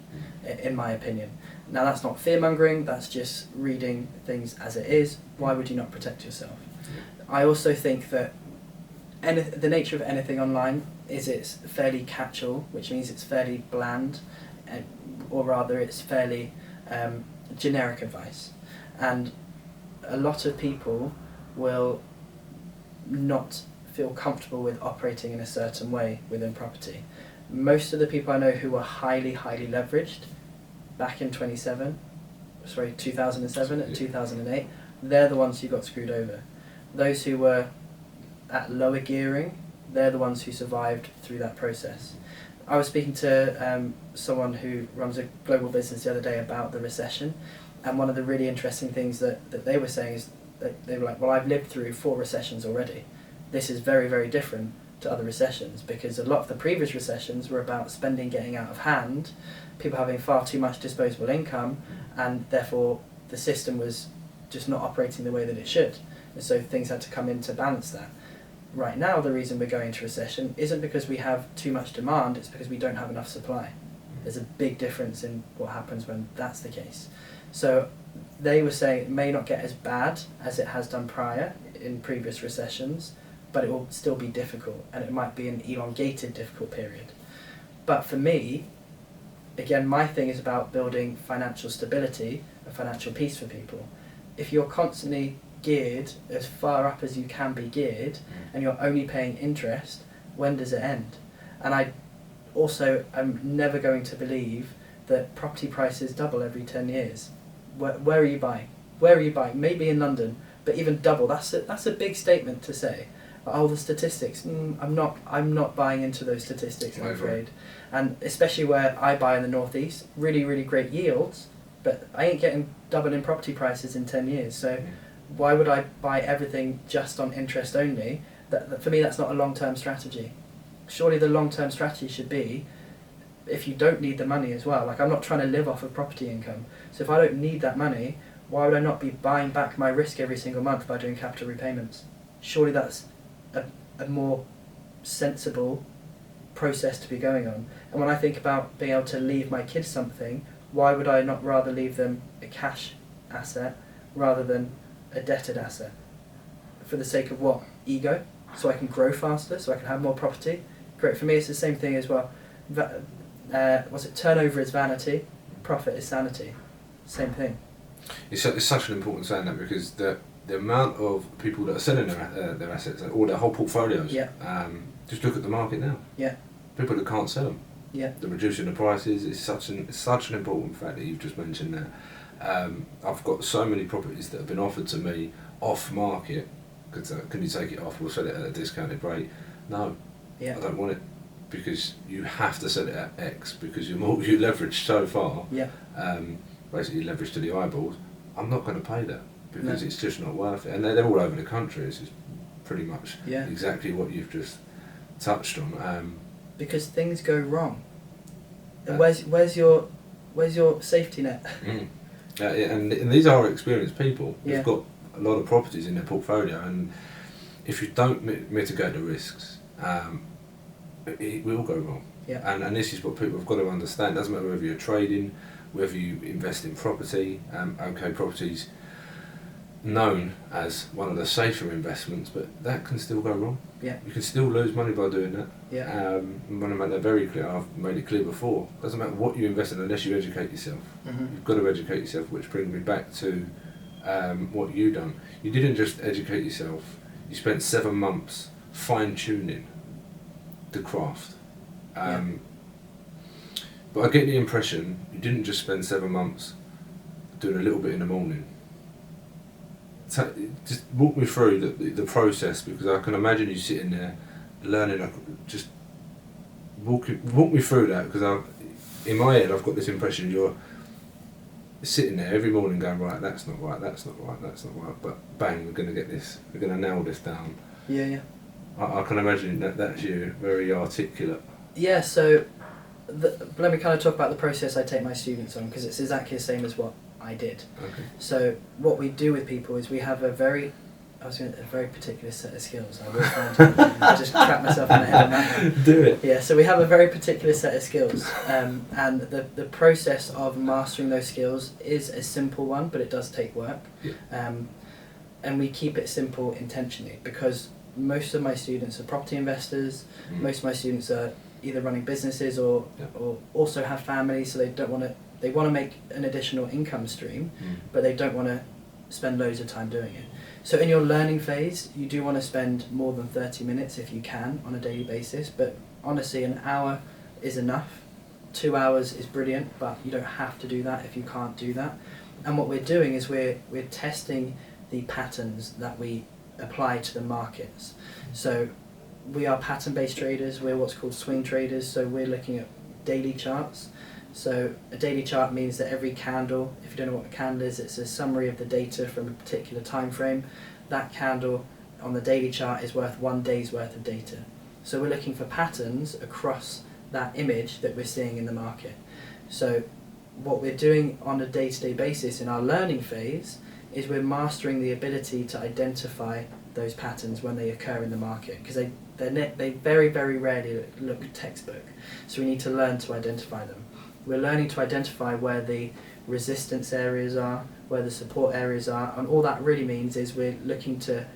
in my opinion. Now that's not fear-mongering, that's just reading things as it is. Why would you not protect yourself? I also think that the nature of anything online is it's fairly catch-all, which means it's fairly bland, or rather it's fairly generic advice. And a lot of people will not feel comfortable with operating in a certain way within property. Most of the people I know who were highly leveraged back in 2007 and 2008, they're the ones who got screwed over. Those who were at lower gearing, they're the ones who survived through that process. I was speaking to someone who runs a global business the other day about the recession, and one of the really interesting things that they were saying is that they were like, well, I've lived through 4 recessions already. This is very different to other recessions, because a lot of the previous recessions were about spending getting out of hand, people having far too much disposable income, and therefore the system was just not operating the way that it should, and so things had to come in to balance that. Right now, the reason we're going into recession isn't because we have too much demand, it's because we don't have enough supply. There's a big difference in what happens when that's the case. So they were saying it may not get as bad as it has done prior in previous recessions, but it will still be difficult, and it might be an elongated difficult period. But for me, again, my thing is about building financial stability and financial peace for people. If you're constantly geared as far up as you can be geared, and you're only paying interest, when does it end? And I also am never going to believe that property prices double every 10 years. Where are you buying? Where are you buying? Maybe in London, but even double, that's a big statement to say. Oh, the statistics, I'm not buying into those statistics, I'm afraid. And especially where I buy in the northeast, really great yields, but I ain't getting double in property prices in 10 years. So why would I buy everything just on interest only? That for me, that's not a long-term strategy. Surely the long-term strategy should be, if you don't need the money as well, like I'm not trying to live off of property income. So if I don't need that money, why would I not be buying back my risk every single month by doing capital repayments? Surely that's a more sensible process to be going on. And when I think about being able to leave my kids something, why would I not rather leave them a cash asset rather than a debted asset? For the sake of what? Ego? So I can grow faster, so I can have more property? Great. For me, it's the same thing as well. Turnover is vanity, profit is sanity. Same thing. It's such an important saying, that, because the amount of people that are selling their assets or their whole portfolios, just look at the market now. Yeah. People that can't sell them. Yeah. They're reducing the prices. It's such an important fact that you've just mentioned there. I've got so many properties that have been offered to me off market. Can you take it off? We'll sell it at a discounted rate. No, I don't want it, because you have to sell it at X, because you're leveraged so far. Yeah. Basically leveraged to the eyeballs. I'm not going to pay that, because it's just not worth it. And they're all over the country. It's just pretty much Yeah. exactly what you've just touched on. Because things go wrong. And where's your safety net? And these are experienced people. Yeah. They've got a lot of properties in their portfolio, and if you don't mitigate the risks, it will go wrong. Yeah. And this is what people have got to understand. It doesn't matter whether you're trading, whether you invest in property. Property's known as one of the safer investments, but that can still go wrong. Yeah. You can still lose money by doing that. Yeah. I want to make that very clear. I've made it clear before. It doesn't matter what you invest in unless you educate yourself. Mm-hmm. You've got to educate yourself, which brings me back to what you done. You didn't just educate yourself. You spent 7 months fine-tuning the craft. But I get the impression you didn't just spend 7 months doing a little bit in the morning. Just walk me through the process, because I can imagine you sitting there learning. Just walk me through that, because in my head I've got this impression you're sitting there every morning going, right, that's not right, that's not right, that's not right, but bang, we're going to get this, we're going to nail this down. Yeah. I can imagine that's you, very articulate. Yeah, so let me kind of talk about the process I take my students on, because it's exactly the same as what I did. Okay. So what we do with people is we have a very particular set of skills. I will find I just crap myself in the head on that one. Do it. Yeah, so we have a very particular set of skills, and the process of mastering those skills is a simple one, but it does take work. Yeah. And we keep it simple intentionally, because most of my students are property investors. Most of my students are either running businesses or also have families, so they want to make an additional income stream, but they don't want to spend loads of time doing it. So in your learning phase, you do want to spend more than 30 minutes if you can on a daily basis, but honestly an hour is enough. 2 hours is brilliant, but you don't have to do that if you can't do that. And what we're doing is we're testing the patterns that we apply to the markets. So we are pattern-based traders, we're what's called swing traders, so we're looking at daily charts. So a daily chart means that every candle, if you don't know what a candle is, it's a summary of the data from a particular time frame. That candle on the daily chart is worth 1 day's worth of data. So we're looking for patterns across that image that we're seeing in the market. So what we're doing on a day-to-day basis in our learning phase is we're mastering the ability to identify those patterns when they occur in the market, because they very, very rarely look textbook. So we need to learn to identify them. We're learning to identify where the resistance areas are, where the support areas are, and all that really means is we're looking to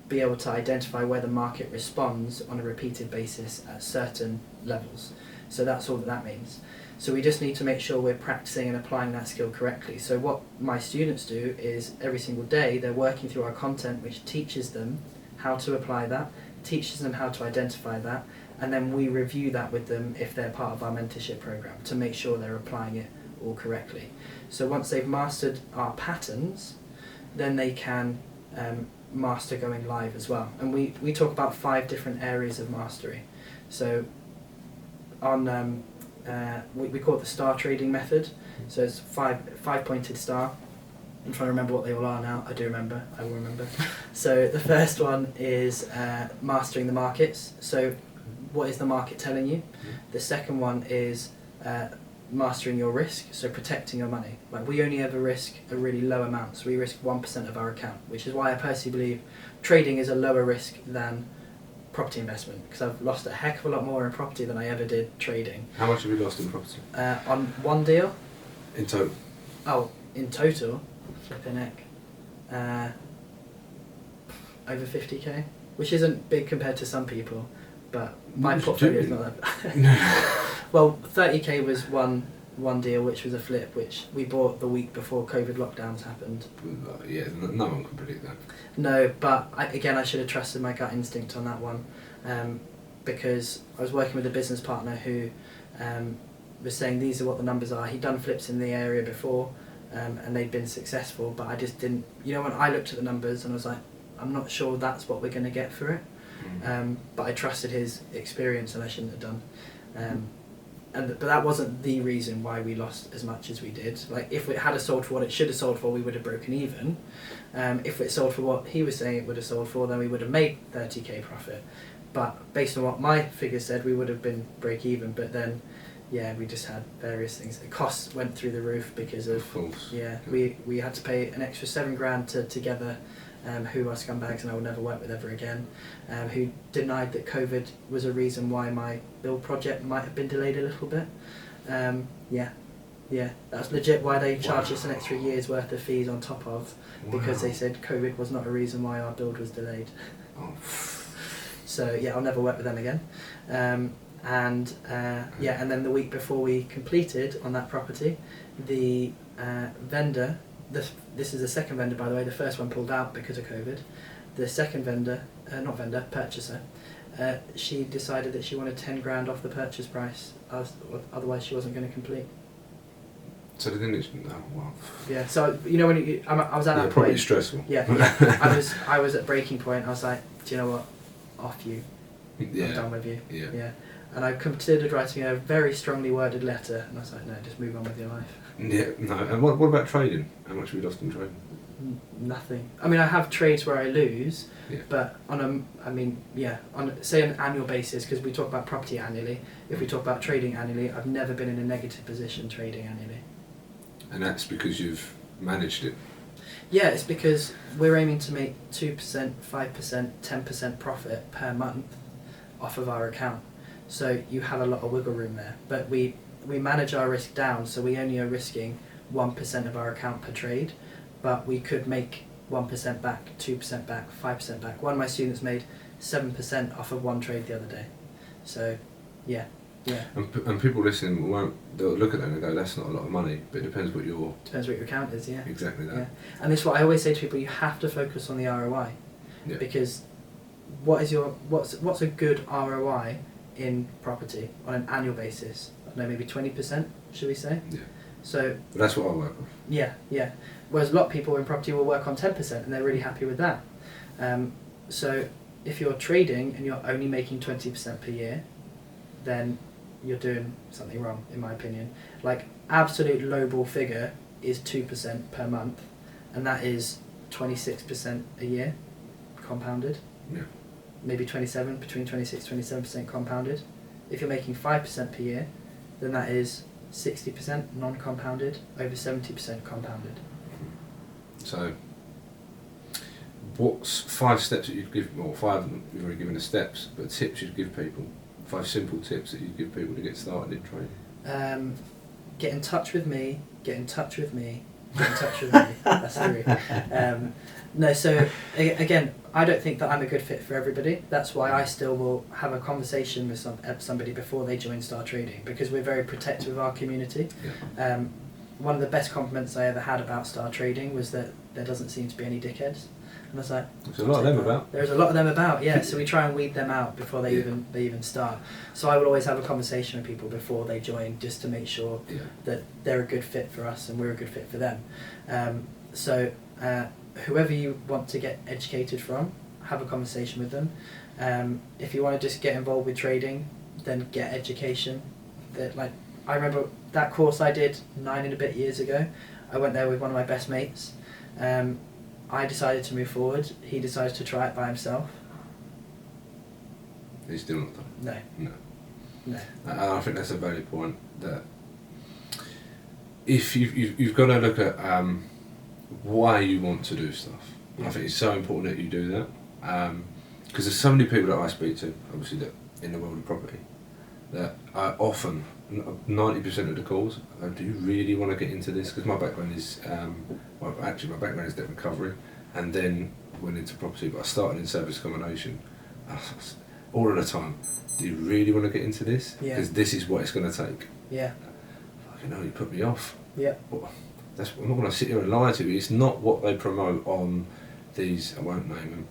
be able to identify where the market responds on a repeated basis at certain levels. So that's all that means. So we just need to make sure we're practicing and applying that skill correctly. So what my students do is every single day they're working through our content, which teaches them how to apply that, teaches them how to identify that, and then we review that with them if they're part of our mentorship program to make sure they're applying it all correctly. So once they've mastered our patterns, then they can master going live as well. And we talk about 5 different areas of mastery. So on we call it the star trading method. So it's five-pointed star. I'm trying to remember what they all are now. I will remember. So the first one is mastering the markets. So what is the market telling you? The second one is mastering your risk, so protecting your money. Like, we only ever risk a really low amount, so we risk 1% of our account, which is why I personally believe trading is a lower risk than property investment, because I've lost a heck of a lot more in property than I ever did trading. How much have you lost in property? On one deal? In total? Oh, in total? Flipping heck. Over 50k, which isn't big compared to some people, but my portfolio is not that. Well, 30k was one deal, which was a flip, which we bought the week before COVID lockdowns happened. Yeah, no one can predict that. No, but I should have trusted my gut instinct on that one, because I was working with a business partner who was saying these are what the numbers are. He'd done flips in the area before, and they'd been successful, but I just didn't. When I looked at the numbers and I was like, I'm not sure that's what we're going to get for it. But I trusted his experience, and I shouldn't have done. but that wasn't the reason why we lost as much as we did. Like, if it had sold for what it should have sold for, we would have broken even. If it sold for what he was saying it would have sold for, then we would have made 30k profit. But based on what my figures said, we would have been break even. But then, yeah, we just had various things. The costs went through the roof because of course. Yeah, we had to pay an extra $7,000 to Together, who are scumbags and I will never work with ever again, who denied that COVID was a reason why my build project might have been delayed a little bit. Yeah, that's legit why they charged us an extra year's worth of fees on top of, because they said COVID was not a reason why our build was delayed. Oh. So yeah, I'll never work with them again. And then the week before we completed on that property, the vendor, this is the second vendor by the way, the first one pulled out because of COVID. The second purchaser, she decided that she wanted 10 grand off the purchase price, otherwise she wasn't going to complete. So they didn't. Oh wow. Yeah. So you know when I was at that point. Probably stressful. Yeah. I was at breaking point. I was like, do you know what? Off you. Yeah. I'm done with you. Yeah. And I considered writing a very strongly worded letter, and I was like, no, just move on with your life. Yeah. No. And what about trading? How much have you lost in trading? Nothing. I mean, I have trades where I lose, yeah. But on say an annual basis, because we talk about property annually. If we talk about trading annually, I've never been in a negative position trading annually. And that's because you've managed it. Yeah, it's because we're aiming to make 2%, 5%, 10% profit per month off of our account. So you have a lot of wiggle room there. But we manage our risk down, so we only are risking 1% of our account per trade, but we could make 1% back, 2% back, 5% back. One of my students made 7% off of one trade the other day. So, yeah. And people listening they'll look at that and go, that's not a lot of money, but it depends what your account is, yeah. Exactly that. Yeah. And this is what I always say to people, you have to focus on the ROI. Yeah. Because what's a good ROI in property on an annual basis? I don't know, maybe 20%, should we say? Yeah. So but that's what I work with. Yeah. Whereas a lot of people in property will work on 10% and they're really happy with that. So if you're trading and you're only making 20% per year, then you're doing something wrong, in my opinion. Like, absolute lowball figure is 2% per month, and that is 26% a year compounded. Yeah. Maybe between 26-27% compounded. If you're making 5% per year, then that is 60% non-compounded, over 70% compounded. So, what's 5 steps that you'd give, or 5, you've already given the steps, but tips you'd give people? 5 simple tips that you'd give people to get started in trading? Get in touch with me. That's 3. No, so again, I don't think that I'm a good fit for everybody. That's why I still will have a conversation with somebody before they join Star Trading, because we're very protective of our community. Yeah. One of the best compliments I ever had about Star Trading was that there doesn't seem to be any dickheads. And I was like, there's a lot of them about. There's a lot of them about, yeah. So we try and weed them out before they even start. So I will always have a conversation with people before they join, just to make sure that they're a good fit for us and we're a good fit for them. Whoever you want to get educated from, have a conversation with them. If you want to just get involved with trading, then get education. I remember that course I did 9 and a bit years ago. I went there with one of my best mates. I decided to move forward. He decided to try it by himself. He's still not done. No. I think that's a valid point. That if you've got to look at why you want to do stuff. Yeah. I think it's so important that you do that, because there's so many people that I speak to, obviously, that in the world of property, that I often 90% of the calls, do you really want to get into this? Because my background is, my background is debt recovery, and then went into property, but I started in service accommodation. All of the time, do you really want to get into this? Because this is what it's going to take. Yeah. Fucking hell, you put me off. Yeah. Well, I'm not going to sit here and lie to you. It's not what they promote on these, I won't name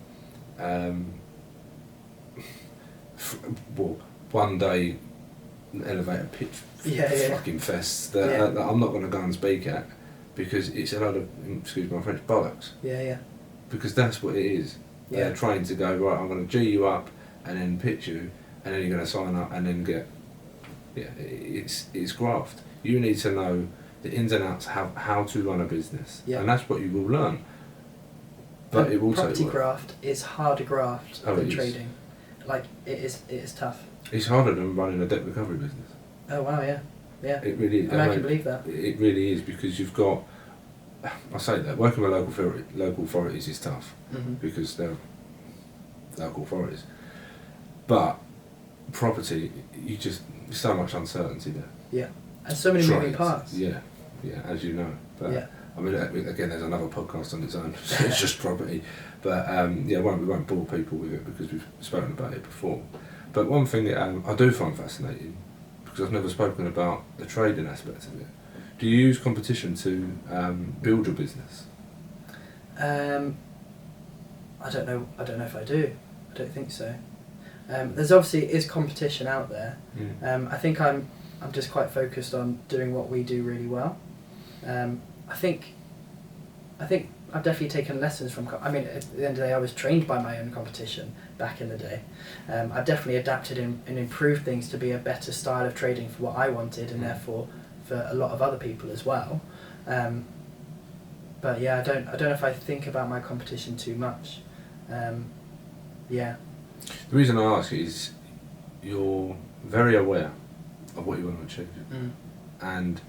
them, one day elevator pitch fucking fests that I'm not going to go and speak at, because it's a lot of, excuse my French, bollocks. Yeah. Because that's what it is. Yeah. They're trying to go, right, I'm going to G you up and then pitch you, and then you're going to sign up and then get it's graft. You need to know the ins and outs, how to run a business, and that's what you will learn. But it will property take work. graft is harder graft than trading. Like it is tough. It's harder than running a debt recovery business. Oh wow, yeah. It really is. I can believe that. It really is, because you've got. I say that working with local authorities is tough, because they're local authorities. But property, so much uncertainty there. Yeah, and so many moving parts. Yeah, as you know. But I mean, again, there's another podcast on its own. It's just property, but we won't bore people with it because we've spoken about it before. But one thing that I do find fascinating, because I've never spoken about the trading aspect of it. Do you use competition to build your business? I don't know if I do. I don't think so. There's obviously is competition out there. I think I'm just quite focused on doing what we do really well. I think I've definitely taken lessons from. I mean, at the end of the day, I was trained by my own competition back in the day. I've definitely adapted and improved things to be a better style of trading for what I wanted, and therefore for a lot of other people as well. But yeah, I don't know if I think about my competition too much. Yeah. The reason I ask is you're very aware of what you want to achieve, and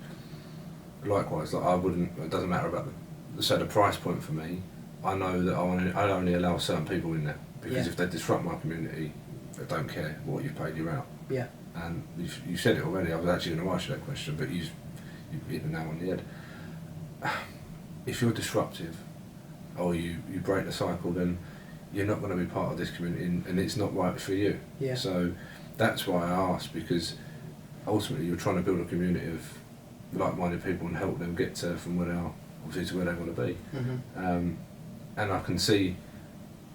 likewise, like it doesn't matter about the price point for me. I know that I only allow certain people in there, because if they disrupt my community, I don't care what you've paid, you're out. Yeah. And you said it already. I was actually going to ask you that question, but you've hit the nail on the head. If you're disruptive, or you break the cycle, then you're not going to be part of this community, and it's not right for you. Yeah. So that's why I asked, because ultimately you're trying to build a community of like-minded people and help them get from where they are, obviously, to where they want to be. And I can see,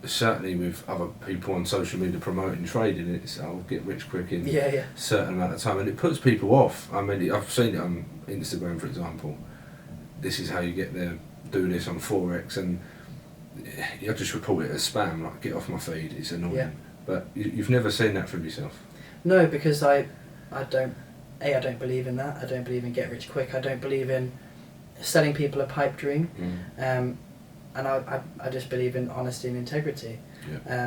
certainly with other people on social media promoting trading, it's I'll get rich quick in a certain amount of time, and it puts people off. I mean, I've seen it on Instagram, for example. This is how you get there, do this on Forex, and I just report it as spam, like get off my feed, it's annoying. Yeah. But you've never seen that from yourself? No, because I don't believe in that. I don't believe in get rich quick. I don't believe in selling people a pipe dream. And I just believe in honesty and integrity. Yeah.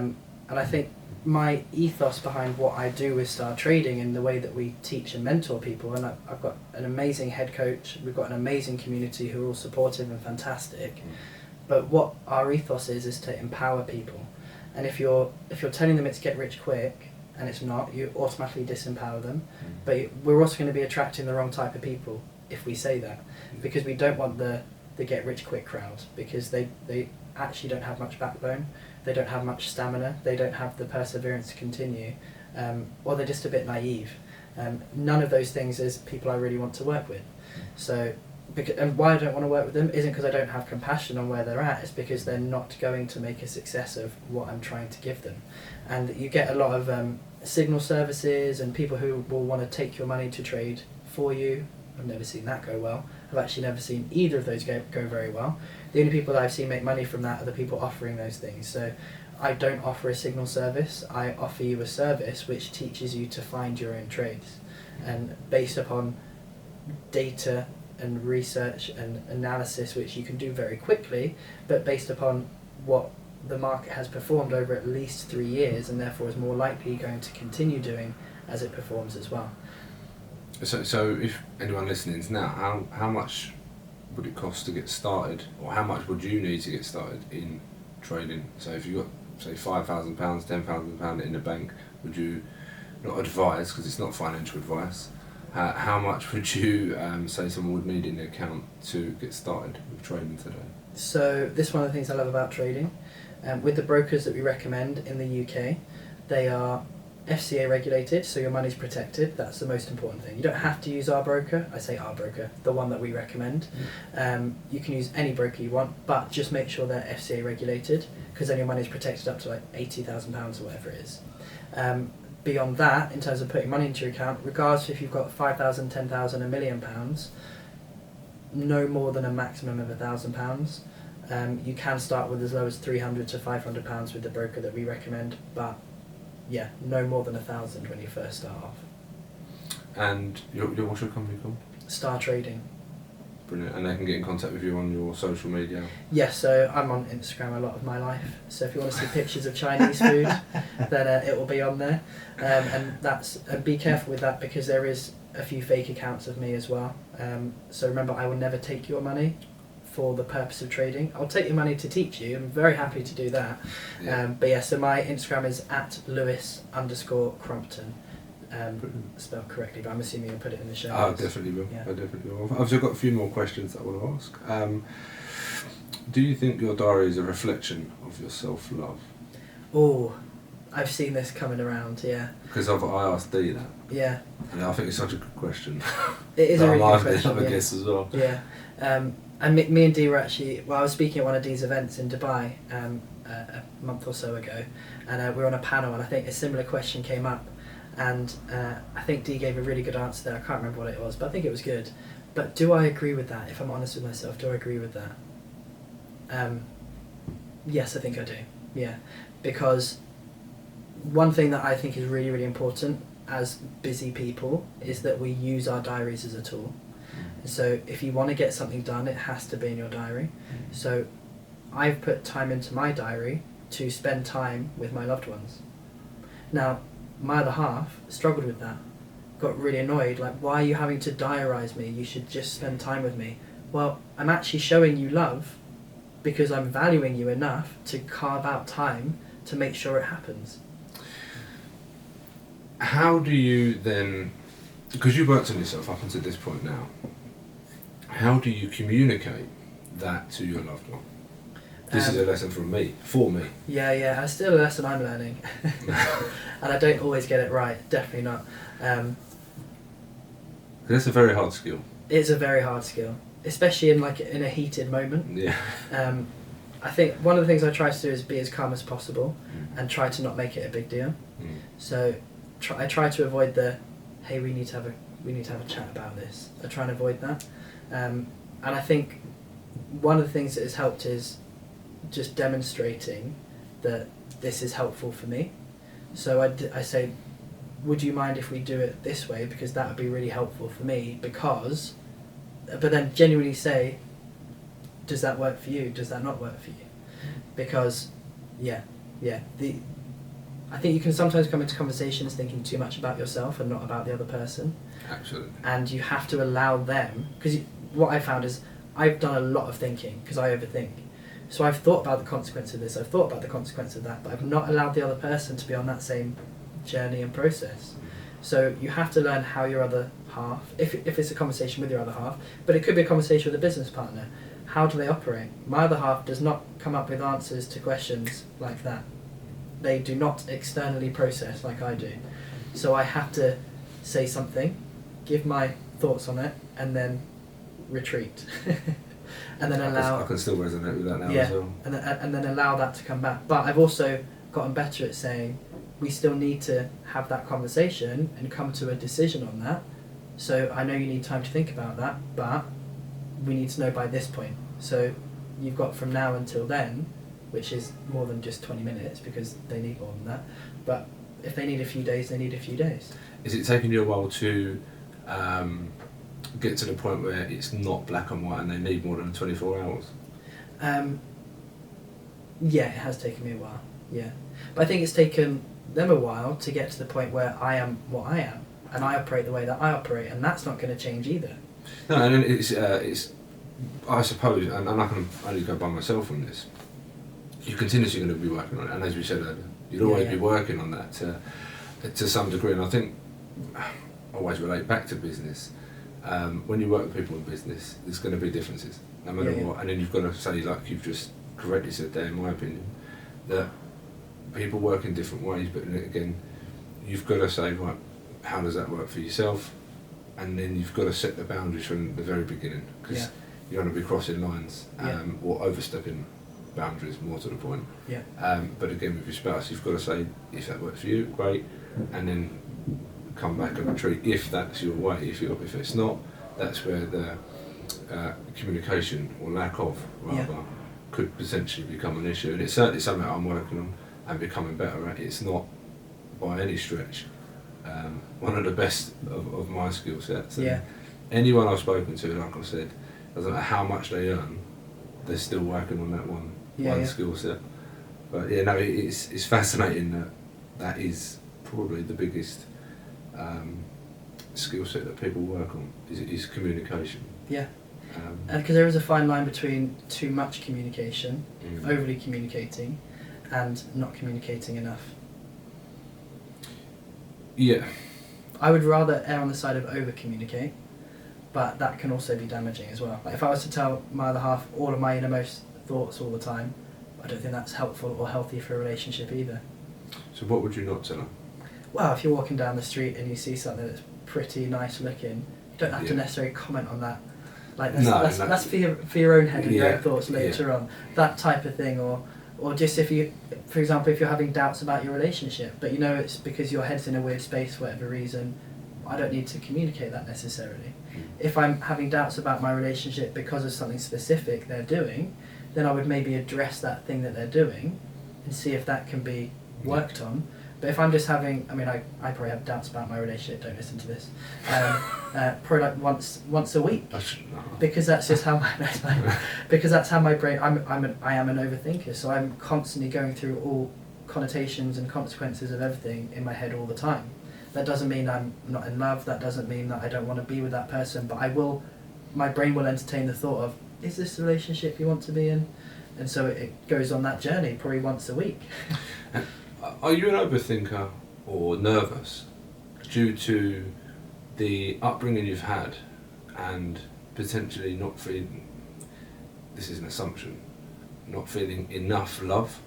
And I think my ethos behind what I do with Star Trading and the way that we teach and mentor people, and I've got an amazing head coach, we've got an amazing community who are all supportive and fantastic. But what our ethos is to empower people. And if you're telling them it's get rich quick and it's not, you automatically disempower them. But we're also going to be attracting the wrong type of people if we say that, because we don't want the get rich quick crowd, because they actually don't have much backbone, they don't have much stamina, they don't have the perseverance to continue, or they're just a bit naive. None of those things is people I really want to work with. So, and why I don't want to work with them isn't because I don't have compassion on where they're at, it's because they're not going to make a success of what I'm trying to give them. And you get a lot of signal services and people who will want to take your money to trade for you. I've never seen that go well. I've actually never seen either of those go very well. The only people that I've seen make money from that are the people offering those things. So I don't offer a signal service, I offer you a service which teaches you to find your own trades. And based upon data and research and analysis, which you can do very quickly, but based upon what the market has performed over at least 3 years, and therefore is more likely going to continue doing as it performs as well. So if anyone listening is now, how much would it cost to get started, or how much would you need to get started in trading? So if you got, say, £5,000, £10,000 in the bank, would you, not advise, because it's not financial advice, how much would you say someone would need in their account to get started with trading today? So this is one of the things I love about trading. With the brokers that we recommend in the UK, they are FCA regulated, so your money's protected. That's the most important thing. You don't have to use our broker. I say our broker, the one that we recommend. You can use any broker you want, but just make sure they're FCA regulated, because then your money's protected up to like £80,000 or whatever it is. Beyond that, in terms of putting money into your account, regardless if you've got 5,000, 10,000, £1 million, no more than a maximum of £1,000. You can start with as low as £300 to £500 with the broker that we recommend, but yeah, no more than 1,000 when you first start off. And what's your company called? Star Trading. Brilliant. And they can get in contact with you on your social media? Yes, so I'm on Instagram a lot of my life. So if you want to see pictures of Chinese food, then it will be on there. And be careful with that because there is a few fake accounts of me as well. So remember, I will never take your money for the purpose of trading. I'll take your money to teach you. I'm very happy to do that. Yeah. But yeah, so my Instagram is @Lewis_Crompton. Spelled correctly, but I'm assuming you'll put it in the show notes. I definitely will. Yeah. I definitely will. I've just got a few more questions that I want to ask. Do you think your diary is a reflection of your self-love? Oh, I've seen this coming around, yeah. Because I asked Dee that. Yeah. And I think it's such a good question. It is a really good question. I'm asking other guests as well. Yeah. And me and Dee were actually, I was speaking at one of Dee's events in Dubai a month or so ago, and we were on a panel, and I think a similar question came up. And I think Dee gave a really good answer there. I can't remember what it was, but I think it was good. But do I agree with that? If I'm honest with myself, do I agree with that? Yes, I think I do. Yeah. Because one thing that I think is really, really important as busy people is that we use our diaries as a tool. So if you want to get something done, it has to be in your diary. So I've put time into my diary to spend time with my loved ones. Now, my other half struggled with that, got really annoyed, like, why are you having to diarise me? You should just spend time with me. Well, I'm actually showing you love because I'm valuing you enough to carve out time to make sure it happens. How do you then, because you've worked on yourself up until this point now, how do you communicate that to your loved one? This is a lesson for me. Yeah, it's still a lesson I'm learning. And I don't always get it right, definitely not. That's a very hard skill. It's a very hard skill, especially in a heated moment. Yeah. I think one of the things I try to do is be as calm as possible and try to not make it a big deal. So I try to avoid the, hey, we need to have a chat about this. I try and avoid that. And I think one of the things that has helped is just demonstrating that this is helpful for me. So I say, would you mind if we do it this way, because that would be really helpful for me, but then genuinely say, does that work for you? Does that not work for you? Because I think you can sometimes come into conversations thinking too much about yourself and not about the other person. Absolutely. And you have to allow them, because what I found is I've done a lot of thinking because I overthink. So I've thought about the consequence of this, I've thought about the consequence of that, but I've not allowed the other person to be on that same journey and process. So you have to learn how your other half, if it's a conversation with your other half, but it could be a conversation with a business partner, how do they operate? My other half does not come up with answers to questions like that. They do not externally process like I do. So I have to say something, give my thoughts on it, and then retreat. And then allow... I can still resonate with that now as well. And then allow that to come back. But I've also gotten better at saying, we still need to have that conversation and come to a decision on that. So I know you need time to think about that, but we need to know by this point. So you've got from now until then, which is more than just 20 minutes because they need more than that. But if they need a few days, they need a few days. Is it taking you a while to get to the point where it's not black and white and they need more than 24 hours? Yeah, it has taken me a while, yeah. But I think it's taken them a while to get to the point where I am what I am and I operate the way that I operate, and that's not going to change either. No, and it's I suppose, and I can only go by myself on this, you're continuously going to be working on it, and as we said earlier, you'll always be working on that to some degree, and I think I always relate back to business. When you work with people in business, there's going to be differences, no matter what, and then you've got to say, like you've just correctly said there, in my opinion, that people work in different ways, but then again, you've got to say, right, how does that work for yourself? And then you've got to set the boundaries from the very beginning, because you don't want to be crossing lines or overstepping boundaries, more to the point. But again, with your spouse, you've got to say, if that works for you, great, and then come back and retreat if that's your way. If it's not, that's where the communication or lack of rather could potentially become an issue. And it's certainly something I'm working on and becoming better at. It's not by any stretch one of the best of my skill sets. And Yeah. anyone I've spoken to, like I said, doesn't matter how much they earn, they're still working on that one skill set. But yeah, no, it's fascinating that is probably the biggest skill set that people work on is communication. Yeah. Because there is a fine line between too much communication, overly communicating, and not communicating enough. Yeah. I would rather err on the side of over communicate, but that can also be damaging as well. Like if I was to tell my other half all of my innermost thoughts all the time, I don't think that's helpful or healthy for a relationship either. So what would you not tell them? Well, if you're walking down the street and you see something that's pretty nice looking, you don't have to necessarily comment on that. Like that's for your own head and your own thoughts later on. That type of thing, or just if you, for example, if you're having doubts about your relationship, but you know it's because your head's in a weird space for whatever reason, I don't need to communicate that necessarily. If I'm having doubts about my relationship because of something specific they're doing, then I would maybe address that thing that they're doing and see if that can be worked on. But if I'm just having, I mean, I probably have doubts about my relationship, don't listen to this, probably like once a week, because that's just how because that's how my brain, I am an overthinker, so I'm constantly going through all connotations and consequences of everything in my head all the time. That doesn't mean I'm not in love, that doesn't mean that I don't want to be with that person, but my brain will entertain the thought of, is this the relationship you want to be in? And so it goes on that journey probably once a week. Are you an overthinker or nervous due to the upbringing you've had and potentially not feeling, this is an assumption, not feeling enough love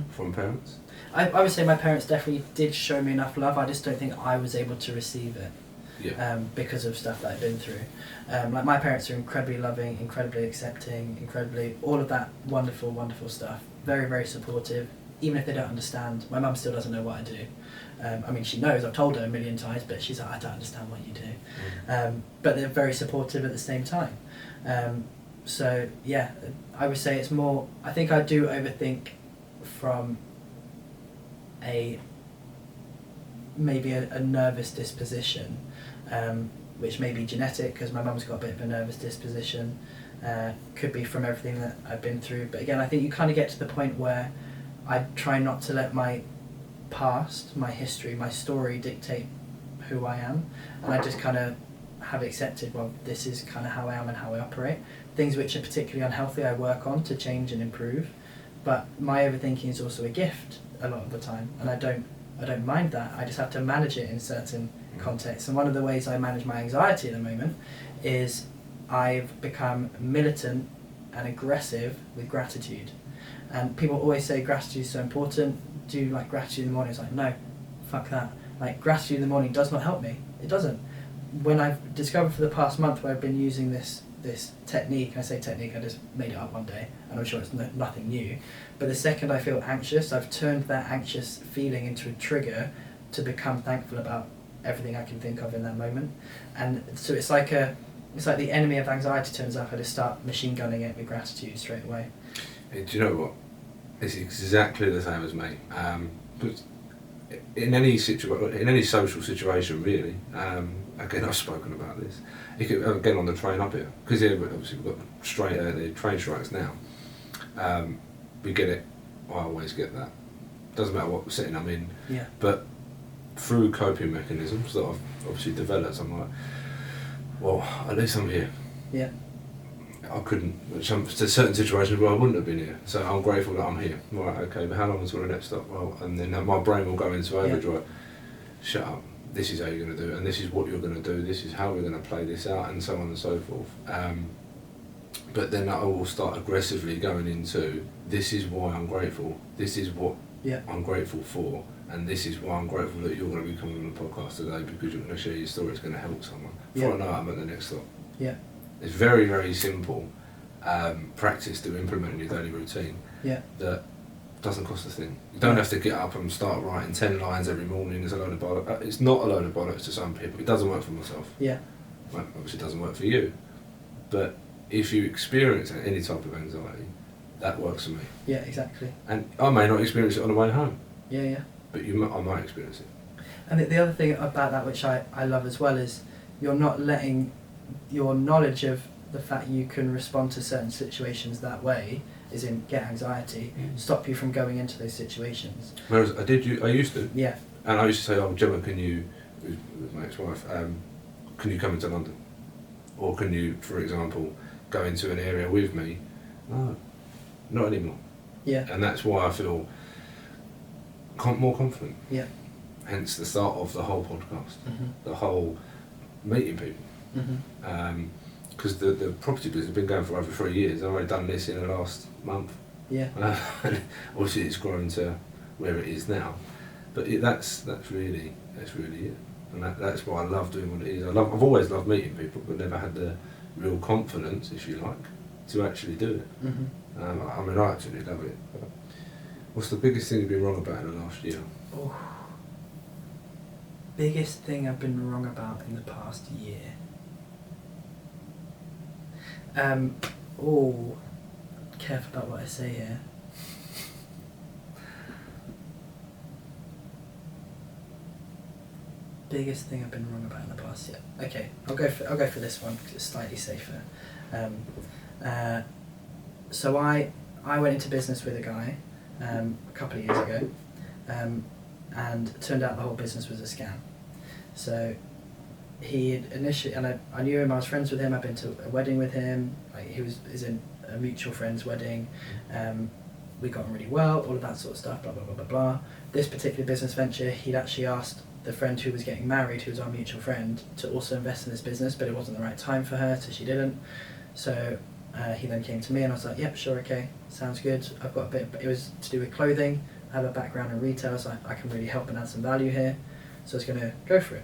from parents? I would say my parents definitely did show me enough love, I just don't think I was able to receive it. Because of stuff that I've been through. Like my parents are incredibly loving, incredibly accepting, incredibly, all of that wonderful, wonderful stuff. Very, very supportive, even if they don't understand. My mum still doesn't know what I do. I mean, she knows, I've told her a million times, but she's like, I don't understand what you do. But they're very supportive at the same time. So yeah, I would say it's more, I think I do overthink from maybe a nervous disposition. Which may be genetic because my mum's got a bit of a nervous disposition, could be from everything that I've been through, but again I think you kind of get to the point where I try not to let my past, my history, my story dictate who I am, and I just kind of have accepted, well, this is kind of how I am and how I operate. Things which are particularly unhealthy I work on to change and improve, but my overthinking is also a gift a lot of the time, and I don't mind that. I just have to manage it in certain contexts. And one of the ways I manage my anxiety at the moment is I've become militant and aggressive with gratitude. And people always say gratitude is so important. Do you like gratitude in the morning? It's like, no, fuck that. Like gratitude in the morning does not help me. It doesn't. When I've discovered for the past month where I've been using this technique, I say technique, I just made it up one day, and I'm sure it's nothing new, but the second I feel anxious, I've turned that anxious feeling into a trigger to become thankful about everything I can think of in that moment. And so it's like the enemy of anxiety turns up, I just start machine gunning it with gratitude straight away. Hey, do you know what? It's exactly the same as me. But in any social situation, really. Again, I've spoken about this. Again, on the train up here, because obviously we've got the train strikes now. We get it. I always get that. Doesn't matter what setting I'm in. Yeah. But through coping mechanisms that I've obviously developed, I'm like, well, at least I'm here. Yeah. I couldn't, there's certain situations where I wouldn't have been here, so I'm grateful that I'm here. Right, okay, but how long until the next stop? Well, and then my brain will go into overdrive. Shut up, this is how you're going to do it, and this is what you're going to do, this is how we're going to play this out, and so on and so forth. But then I will start aggressively going into, this is why I'm grateful, this is what I'm grateful for, and this is why I'm grateful that you're going to be coming on the podcast today, because you're going to share your story, it's going to help someone. Before I know it, I'm at the next stop. Yeah. It's very, very simple practice to implement in your daily routine that doesn't cost a thing. You don't have to get up and start writing 10 lines every morning. It's a load of bollocks. It's not a load of bollocks to some people. It doesn't work for myself. Yeah. Well, obviously it doesn't work for you. But if you experience any type of anxiety, that works for me. Yeah, exactly. And I may not experience it on the way home. Yeah, yeah. But I might experience it. And the other thing about that, which I love as well, is you're not letting your knowledge of the fact you can respond to certain situations that way, is in get anxiety, stop you from going into those situations. Whereas I used to. Yeah. And I used to say, oh, Gemma, can you, who's my ex-wife, can you come into London? Or can you, for example, go into an area with me? No, not anymore. Yeah. And that's why I feel more confident. Yeah. Hence the start of the whole podcast, the whole meeting people. Because the property business has been going for over 3 years. I've only done this in the last month. Yeah. Obviously, it's grown to where it is now. But that's really it. And that's why I love doing what it is. I've always loved meeting people, but never had the real confidence, if you like, to actually do it. I mean, I absolutely love it. What's the biggest thing you've been wrong about in the last year? Oh. Biggest thing I've been wrong about in the past year. Careful about what I say here. Biggest thing I've been wrong about in the past year. Okay, I'll go for this one because it's slightly safer. So I went into business with a guy a couple of years ago, and it turned out the whole business was a scam. So he had initially, and I knew him, I was friends with him, I'd been to a wedding with him, like he was in a mutual friend's wedding, we got on really well, all of that sort of stuff, blah blah blah blah blah. This particular business venture, he'd actually asked the friend who was getting married, who was our mutual friend, to also invest in this business, but it wasn't the right time for her, so she didn't. So he then came to me and I was like, yep, sure, okay, sounds good. I've got a bit, it was to do with clothing, I have a background in retail, so I can really help and add some value here. So I was going to go for it.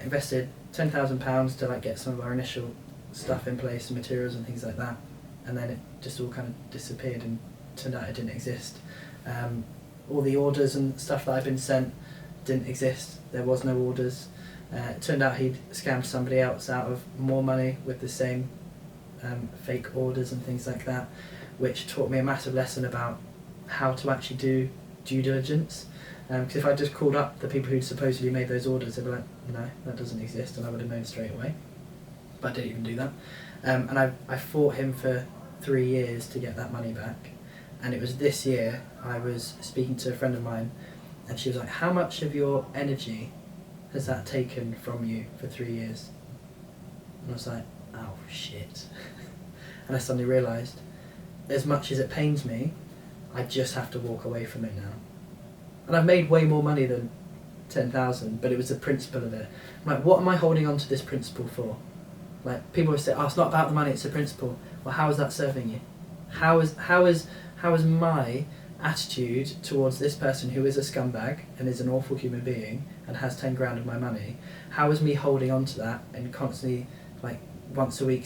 Invested £10,000 to like get some of our initial stuff in place, and materials and things like that, and then it just all kind of disappeared and turned out it didn't exist. All the orders and stuff that I'd been sent didn't exist, there was no orders. It turned out he'd scammed somebody else out of more money with the same fake orders and things like that, which taught me a massive lesson about how to actually do due diligence. Because if I just called up the people who'd supposedly made those orders, they'd be like, no, that doesn't exist, and I would have known straight away. But I didn't even do that. And I fought him for 3 years to get that money back. And it was this year, I was speaking to a friend of mine, and she was like, how much of your energy has that taken from you for 3 years? And I was like, oh shit. And I suddenly realised, as much as it pains me, I just have to walk away from it now. And I've made way more money than 10,000, but it was the principle of it. I'm like, what am I holding on to this principle for? Like, people would say, oh, it's not about the money, it's the principle. Well, how is that serving you? How is my attitude towards this person who is a scumbag and is an awful human being and has 10 grand of my money, how is me holding on to that and constantly, like, once a week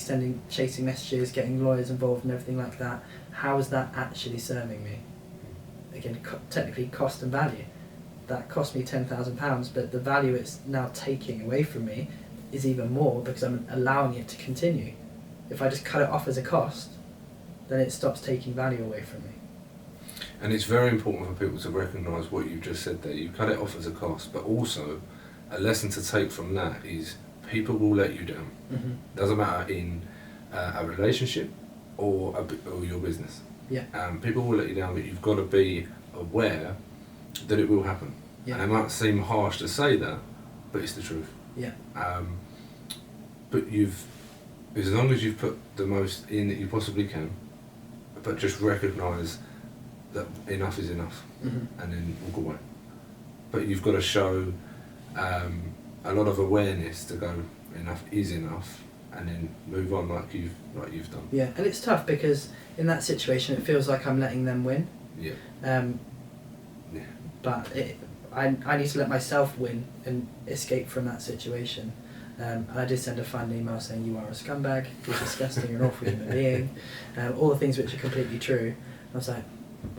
chasing messages, getting lawyers involved and everything like that, how is that actually serving me? Again, technically cost and value. That cost me £10,000, but the value it's now taking away from me is even more because I'm allowing it to continue. If I just cut it off as a cost, then it stops taking value away from me. And it's very important for people to recognise what you've just said there. You cut it off as a cost, but also a lesson to take from that is people will let you down. Doesn't matter in a relationship or your business. Yeah. People will let you down, but you've got to be aware that it will happen. Yeah. And it might seem harsh to say that, but it's the truth. Yeah. But as long as you've put the most in that you possibly can, but just recognise that enough is enough, and then walk away. But you've got to show a lot of awareness to go, enough is enough, and then move on like you've done. Yeah, and it's tough because in that situation it feels like I'm letting them win. Yeah. Yeah. But I need to let myself win and escape from that situation. And I did send a final email saying you are a scumbag, you're disgusting, you're an awful human being, all the things which are completely true. I was like,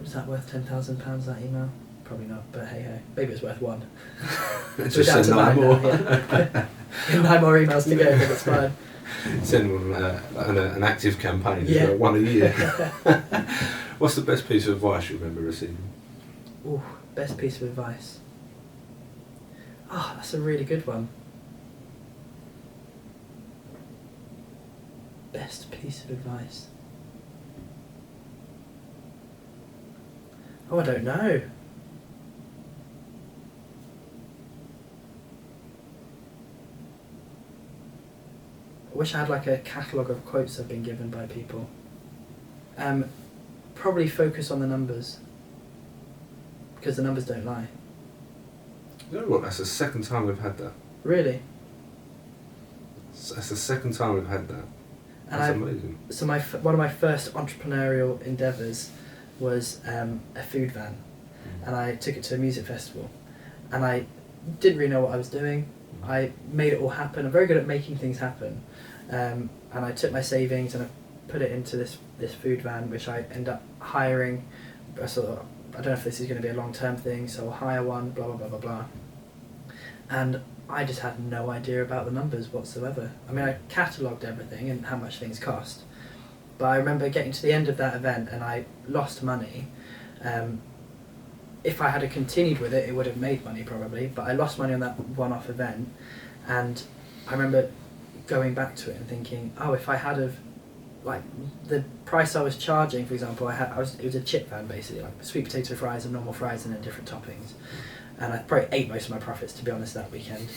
was that worth £10,000, that email? Probably not, but hey ho, maybe it's worth one. Just send 9 more. Yeah. 9 more emails to go, but it's fine. Send them an active campaign, yeah. 1 a year. What's the best piece of advice you remember receiving? Ooh, best piece of advice. Oh, that's a really good one. Best piece of advice. Oh, I don't know. I wish I had like a catalogue of quotes I've been given by people. Probably focus on the numbers. Because the numbers don't lie. You know what? That's the second time we've had that. Really? That's the second time we've had that. That's amazing. So one of my first entrepreneurial endeavours was a food van, and I took it to a music festival, and I didn't really know what I was doing. I made it all happen. I'm very good at making things happen, and I took my savings and I put it into this food van, which I end up hiring. I don't know if this is going to be a long-term thing, so I'll hire one, blah, blah, blah, blah, blah. And I just had no idea about the numbers whatsoever. I mean, I catalogued everything and how much things cost. But I remember getting to the end of that event and I lost money. If I had continued with it, it would have made money probably, but I lost money on that one-off event. And I remember going back to it and thinking, oh, if I had have, like, the price I was charging, for example, it was a chip van basically, like sweet potato fries and normal fries and then different toppings. And I probably ate most of my profits, to be honest, that weekend.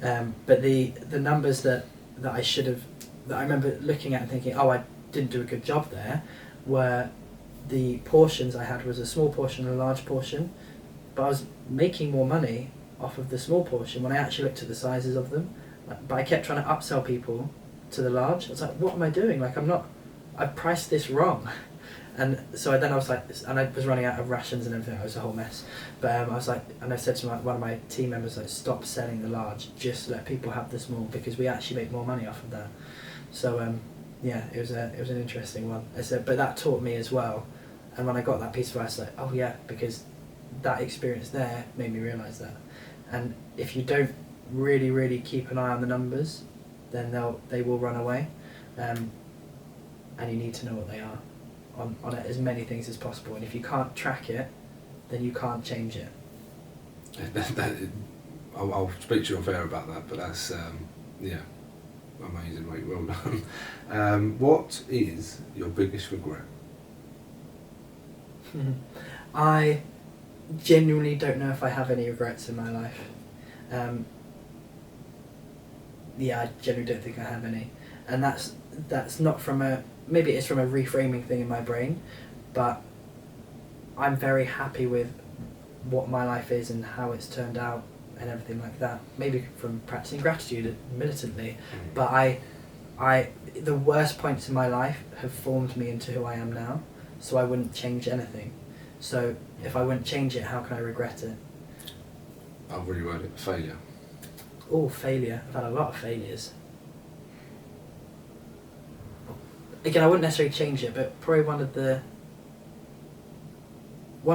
But the numbers that I should have, that I remember looking at and thinking, oh, I didn't do a good job there, were the portions I had was a small portion and a large portion, but I was making more money off of the small portion when I actually looked at the sizes of them. But I kept trying to upsell people to the large. I was like, what am I doing? Like, I've priced this wrong. And so then I was like, and I was running out of rations and everything. It was a whole mess. But I was like, and I said to one of my team members, like, stop selling the large. Just let people have the small, because we actually make more money off of that. So yeah, it was an interesting one. I said, but that taught me as well. And when I got that piece of advice, like, oh yeah, because that experience there made me realise that. And if you don't really, really keep an eye on the numbers, then they will run away. And you need to know what they are on as many things as possible. And if you can't track it, then you can't change it. I'll speak to you fair about that, but that's yeah, amazing, mate. Well done. What is your biggest regret? I genuinely don't know if I have any regrets in my life. Yeah, I genuinely don't think I have any, and that's not from maybe it's from a reframing thing in my brain, but I'm very happy with what my life is and how it's turned out and everything like that. Maybe from practicing gratitude militantly, but I the worst points in my life have formed me into who I am now, so I wouldn't change anything. So if I wouldn't change it, how can I regret it? I'll reword it. Failure. Oh, failure. I've had a lot of failures. Again, I wouldn't necessarily change it, but probably one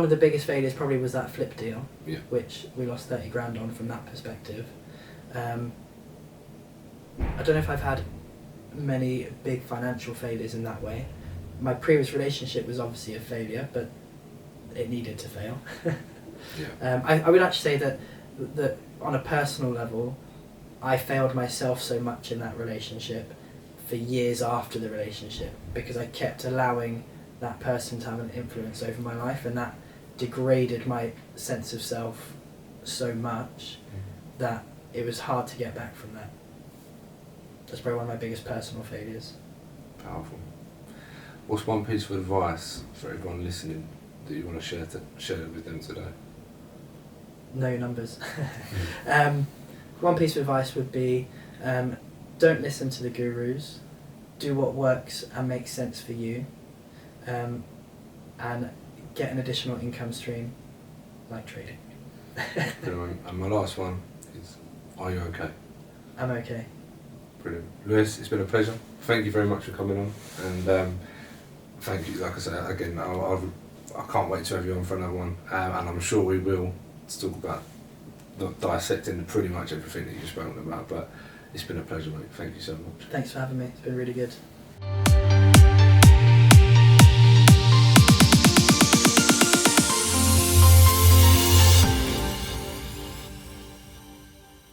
of the biggest failures probably was that flip deal, yeah, which we lost 30 grand on from that perspective. I don't know if I've had many big financial failures in that way. My previous relationship was obviously a failure, but it needed to fail. Yeah. I would actually say that on a personal level, I failed myself so much in that relationship for years after the relationship, because I kept allowing that person to have an influence over my life, and that degraded my sense of self so much that it was hard to get back from that. That's probably one of my biggest personal failures. Powerful. What's one piece of advice for everyone listening that you want to share with them today? Know your numbers. One piece of advice would be, don't listen to the gurus. Do what works and makes sense for you, and get an additional income stream, like trading. Brilliant. And my last one is, are you okay? I'm okay. Brilliant. Lewis, it's been a pleasure. Thank you very much for coming on, and thank you, like I said, again, I can't wait to have you on for another one, and I'm sure we will talk about dissecting pretty much everything that you've spoken about, but it's been a pleasure, mate. Thank you so much. Thanks for having me. It's been really good.